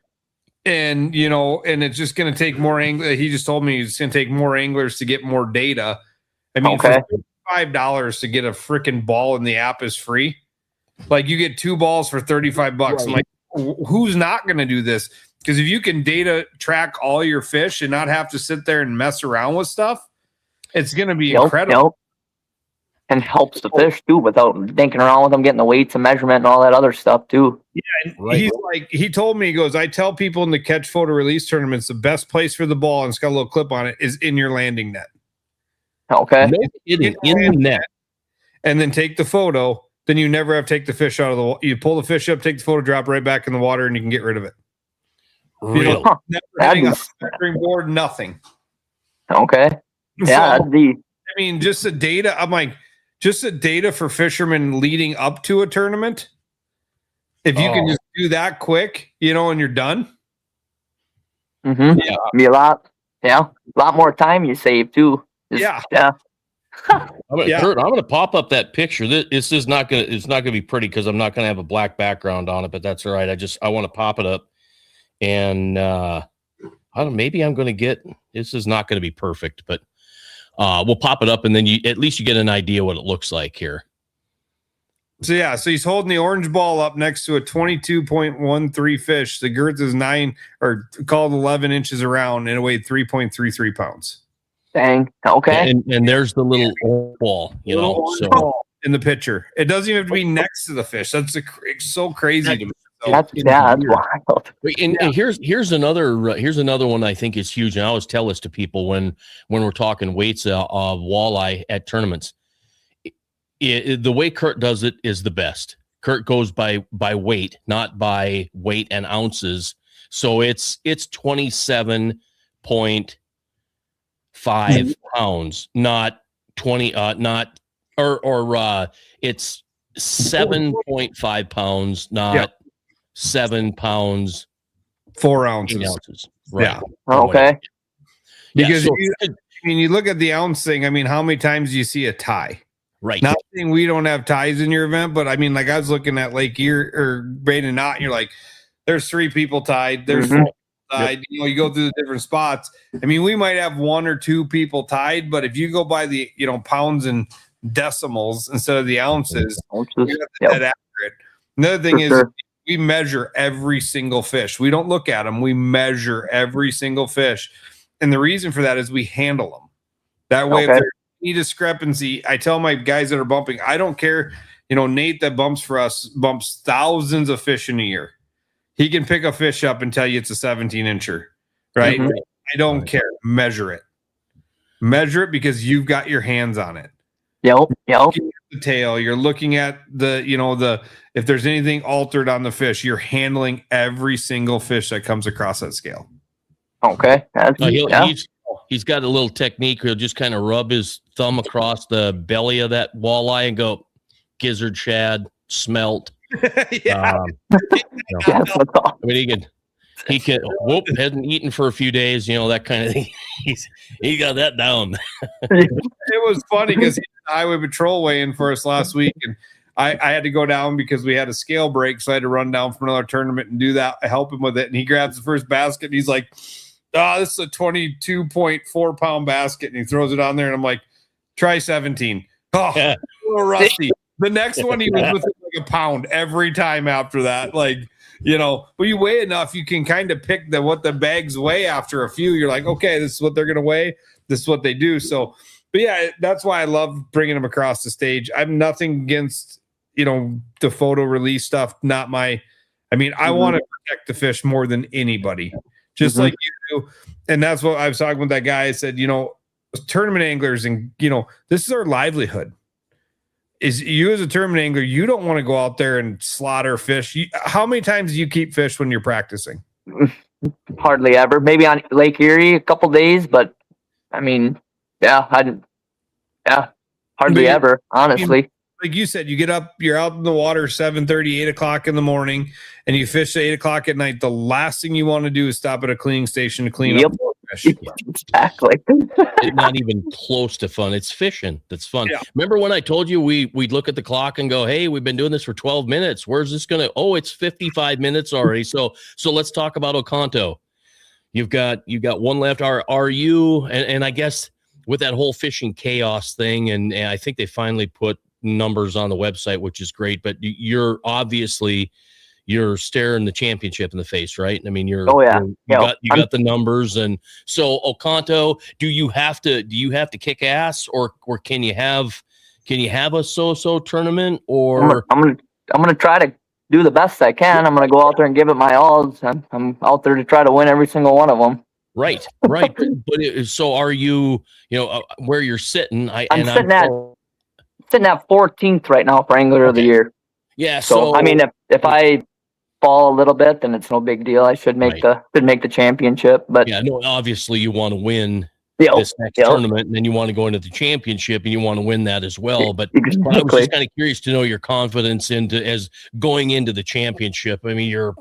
And, and it's just going to take more anglers. He just told me it's going to take more anglers to get more data. I mean, for $5 to get a freaking ball in the app is free. Like you get 2 balls for $35. Right. I'm like, who's not going to do this? Because if you can data track all your fish and not have to sit there and mess around with stuff, it's going to be incredible. Yep. And helps the fish too without dinking around with them, getting the weights and measurement and all that other stuff too. Yeah, he's like, he told me, he goes, I tell people in the catch photo release tournaments, the best place for the ball, and it's got a little clip on it, is in your landing net. Okay. No kidding, in the net. And then take the photo. Then you never have to take the fish out of the water. You pull the fish up, take the photo, drop right back in the water, and you can get rid of it. Really? Never hitting a measuring board, nothing. Okay. Yeah, that'd be. I mean, just the data. I'm like, just the data for fishermen leading up to a tournament. If you can just do that quick, and you're done. Mm-hmm. Yeah. Be a lot more time you save too. Yeah. Kurt, I'm going to pop up that picture. This is not going to, it's not going to be pretty because I'm not going to have a black background on it, but that's all right. I want to pop it up and, I don't know, maybe I'm going to get, this is not going to be perfect, but, we'll pop it up and then at least you get an idea what it looks like here. So he's holding the orange ball up next to a 22.13 fish. The girth is 11 inches around and it weighed 3.33 pounds. Dang. Okay. And there's the little ball, so in the picture. It doesn't even have to be next to the fish. That's so crazy to me. That's wild. And here's another one I think is huge. And I always tell this to people when we're talking weights of walleye at tournaments. The way Kurt does it is the best. Kurt goes by weight, not by weight and ounces. So it's 27.5 pounds, not 20, it's 7.5 pounds, not 7 pounds, 4 ounces. 8 ounces. Right. Yeah. Okay. Because you look at the ounce thing. I mean, how many times do you see a tie? Right. Not saying we don't have ties in your event, but I mean, like I was looking at Lake Erie or Bait and Knot, and you're like, there's 3 people tied. There's 4 tied. You go through the different spots. I mean, we might have 1 or 2 people tied, but if you go by the pounds and decimals instead of the ounces, you're that accurate. Another thing is we measure every single fish. We don't look at them. We measure every single fish. And the reason for that is we handle them. That way, if there's any discrepancy, I tell my guys that are bumping, I don't care. Nate that bumps for us bumps thousands of fish in a year. He can pick a fish up and tell you it's a 17-incher, right? Mm-hmm. I don't care. Measure it. Measure it because you've got your hands on it. Yep. The tail. You're looking at the if there's anything altered on the fish, you're handling every single fish that comes across that scale. Okay. He's got a little technique. He'll just kind of rub his thumb across the belly of that walleye and go gizzard, shad, smelt. Yeah. I mean, he can hadn't eaten for a few days, that kind of thing. He got that down. It was funny because Highway Patrol weigh-in for us last week, and I had to go down because we had a scale break, so I had to run down from another tournament and do that. I help him with it, and he grabs the first basket, and he's like, this is a 22.4 pound basket, and he throws it on there, and I'm like, try 17. Oh, yeah. A little rusty. The next one, he was within like a pound every time after that. Like, when you weigh enough, you can kind of pick what the bags weigh after a few. You're like, okay, this is what they're going to weigh. This is what they do. So, but yeah, that's why I love bringing them across the stage. I'm nothing against, the photo release stuff. Not my, I want to protect the fish more than anybody, just like you do. And that's what I was talking with that guy. I said, tournament anglers and, this is our livelihood. Is you as a tournament angler, you don't want to go out there and slaughter fish. How many times do you keep fish when you're practicing? Hardly ever. Maybe on Lake Erie a couple days, but hardly ever, honestly. like you said, you get up, you're out in the water 7:30, 8 o'clock in the morning, and you fish at 8 o'clock at night. The last thing you want to do is stop at a cleaning station to clean up the fish. Exactly. It's not even close to fun. It's fishing that's fun. Yeah. Remember when I told you we'd look at the clock and go, hey, we've been doing this for 12 minutes. Where's this going to? Oh, it's 55 minutes already. So let's talk about Oconto. You've got one left. Are you, and I guess with that whole fishing chaos thing, and I think they finally put numbers on the website, which is great, but you're staring the championship in the face, right? I mean, you got the numbers, and so Oconto, do you have to kick ass, or can you have a so tournament, or I'm gonna try to do the best I can. I'm gonna go out there and give it my all. I'm out there to try to win every single one of them. Right. So are you, where you're sitting? I'm sitting at 14th right now for Angler of the Year. Yeah. So I mean, if I fall a little bit, then it's no big deal. I should make the championship. But yeah, no, obviously you want to win this next tournament, and then you want to go into the championship and you want to win that as well. But I was just kind of curious to know your confidence as going into the championship. I mean, you're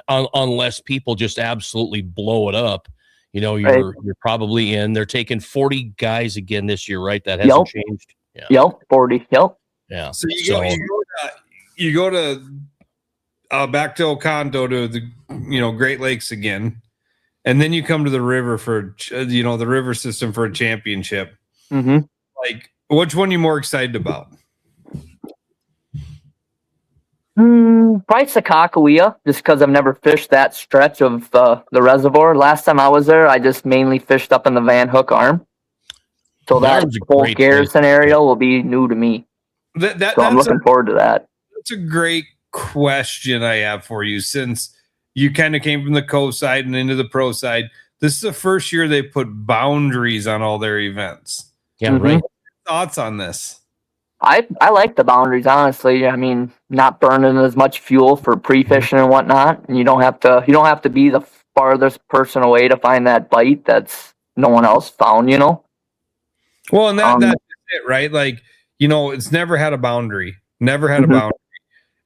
unless people just absolutely blow it up, you're probably in. They're taking 40 guys again this year, right? That hasn't changed. Yeah. 40. Yep. Yeah. So you go to back to Oconto to the Great Lakes again, and then you come to the river for the river system for a championship. Mm-hmm. Like, which one are you more excited about? Probably Sakakawea, just because I've never fished that stretch of the reservoir. Last time I was there, I just mainly fished up in the Van Hook arm. So that whole Gare scenario will be new to me. So I'm looking forward to that. That's a great question I have for you, since you kind of came from the coast side and into the pro side. This is the first year they put boundaries on all their events. Yeah, right. Thoughts on this? I like the boundaries, honestly. I mean, not burning as much fuel for pre-fishing and whatnot, and you don't have to be the farthest person away to find that bite that's no one else found. Well, and that's it, right? Like, it's never had a boundary. Never had a boundary.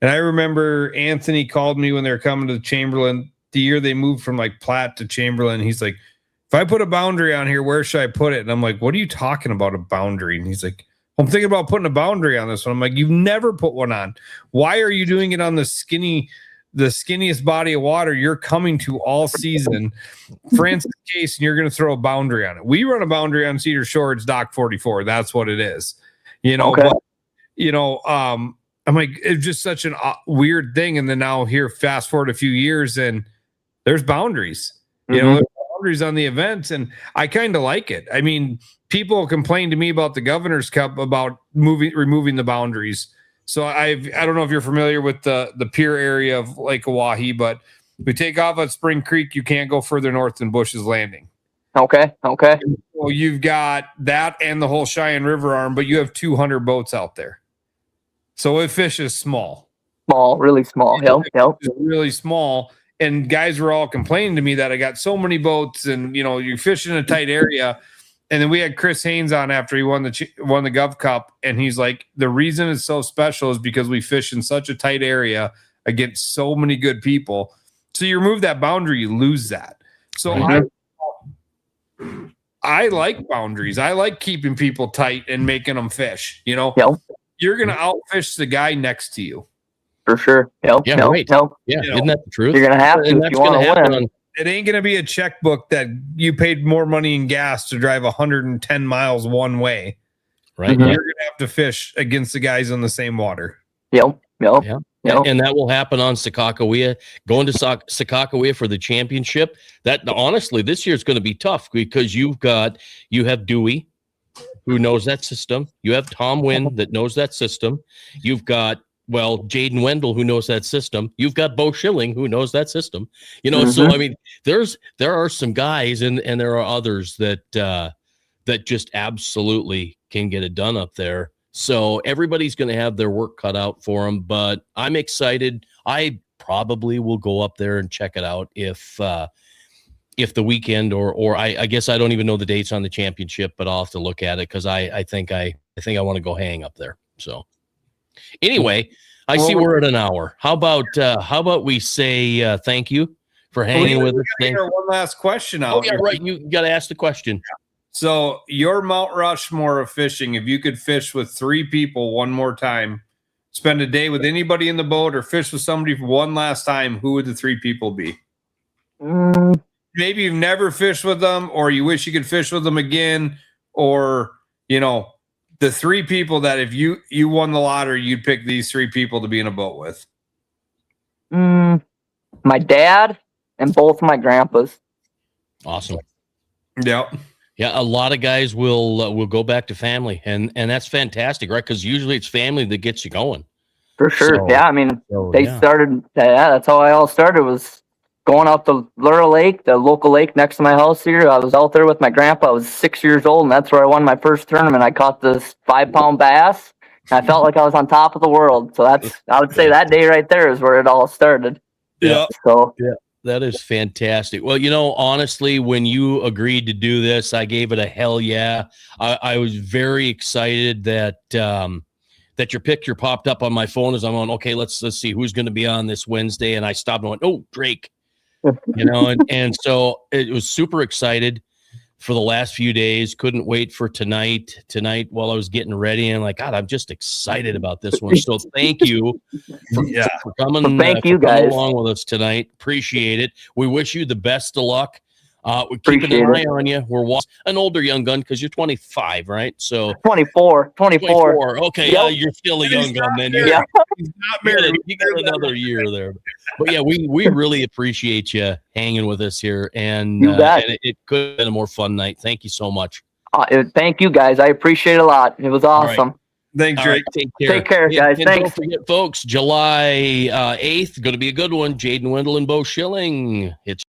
And I remember Anthony called me when they were coming to Chamberlain the year they moved from like Platte to Chamberlain. He's like, if I put a boundary on here, where should I put it? And I'm like, what are you talking about, a boundary? And he's like, I'm thinking about putting a boundary on this one. I'm like, you've never put one on. Why are you doing it on the skinniest body of water you're coming to all season, Francis Case, and you're going to throw a boundary on it? We run a boundary on Cedar Shore. It's Dock 44. That's what it is. But, I'm like, it's just such a weird thing. And then now here, fast forward a few years, and there's boundaries. There's boundaries on the events, and I kind of like it. I mean, people complain to me about the Governor's Cup about removing the boundaries. So I don't know if you're familiar with the pier area of Lake Oahe, but we take off at Spring Creek, you can't go further north than Bush's Landing. Okay. So you've got that and the whole Cheyenne River arm, but you have 200 boats out there. So it fishes small. Small, really small. Yep. Really small. And guys were all complaining to me that I got so many boats, and you fish in a tight area. And then we had Chris Haynes on after he won the Gov Cup, and he's like, the reason it's so special is because we fish in such a tight area against so many good people. So you remove that boundary, you lose that. So I like boundaries. I like keeping people tight and making them fish. You're going to outfish the guy next to you. For sure. Right. Yeah, isn't that the truth? You're going to have to if you want to win. It ain't going to be a checkbook that you paid more money in gas to drive 110 miles one way. Right. You're going to have to fish against the guys on the same water. Yep. And that will happen on Sakakawea. Going to Sakakawea for the championship. That honestly, this year is going to be tough because you have Dewey, who knows that system. You have Tom Wynn that knows that system. You've got Jaden Wendell, who knows that system. You've got Bo Schilling, who knows that system. So I mean, there are some guys, and there are others that just absolutely can get it done up there. So everybody's going to have their work cut out for them. But I'm excited. I probably will go up there and check it out if the weekend or I guess I don't even know the dates on the championship, but I'll have to look at it because I think I want to go hang up there. So anyway, I see we're at an hour. How about we say thank you for hanging with us? One last question out. Oh yeah, right. You got to ask the question. So your Mount Rushmore of fishing, if you could fish with 3 people one more time, spend a day with anybody in the boat or fish with somebody for one last time, who would the 3 people be? Maybe you've never fished with them, or you wish you could fish with them again, or, the 3 people that if you won the lottery, you'd pick these 3 people to be in a boat with. My dad and both my grandpas. Awesome. Yep. Yeah, a lot of guys will go back to family, and that's fantastic, right? Because usually it's family that gets you going. For sure. So, yeah, I mean, they started. Yeah, that's how I all started. Was going out to Lura Lake, the local lake next to my house here. I was out there with my grandpa. I was 6 years old, and that's where I won my first tournament. I caught this 5-pound bass, and I felt like I was on top of the world. So I would say that day right there is where it all started. Yeah. So yeah. That is fantastic. Well, honestly, when you agreed to do this, I gave it a hell yeah. I was very excited that your picture popped up on my phone as I'm on. Okay, let's see who's going to be on this Wednesday. And I stopped and went, oh, Drake. And so it was super excited for the last few days. Couldn't wait for tonight while I was getting ready. And God, I'm just excited about this one. So thank you for coming. Well, thank you guys along with us tonight. Appreciate it. We wish you the best of luck. We're keeping an eye on you. We're an older young gun because you're 25, right? So 24. Okay, yeah, you're still a young gun then. He's not married. You got another year there. But yeah, we really appreciate you hanging with us here, and it could have been a more fun night. Thank you so much. Thank you guys. I appreciate it a lot. It was awesome. Thanks, Drake. Right, take care, guys. And thanks. Don't forget, folks, July 8th, going to be a good one. Jaden Wendell and Bo Schilling. It's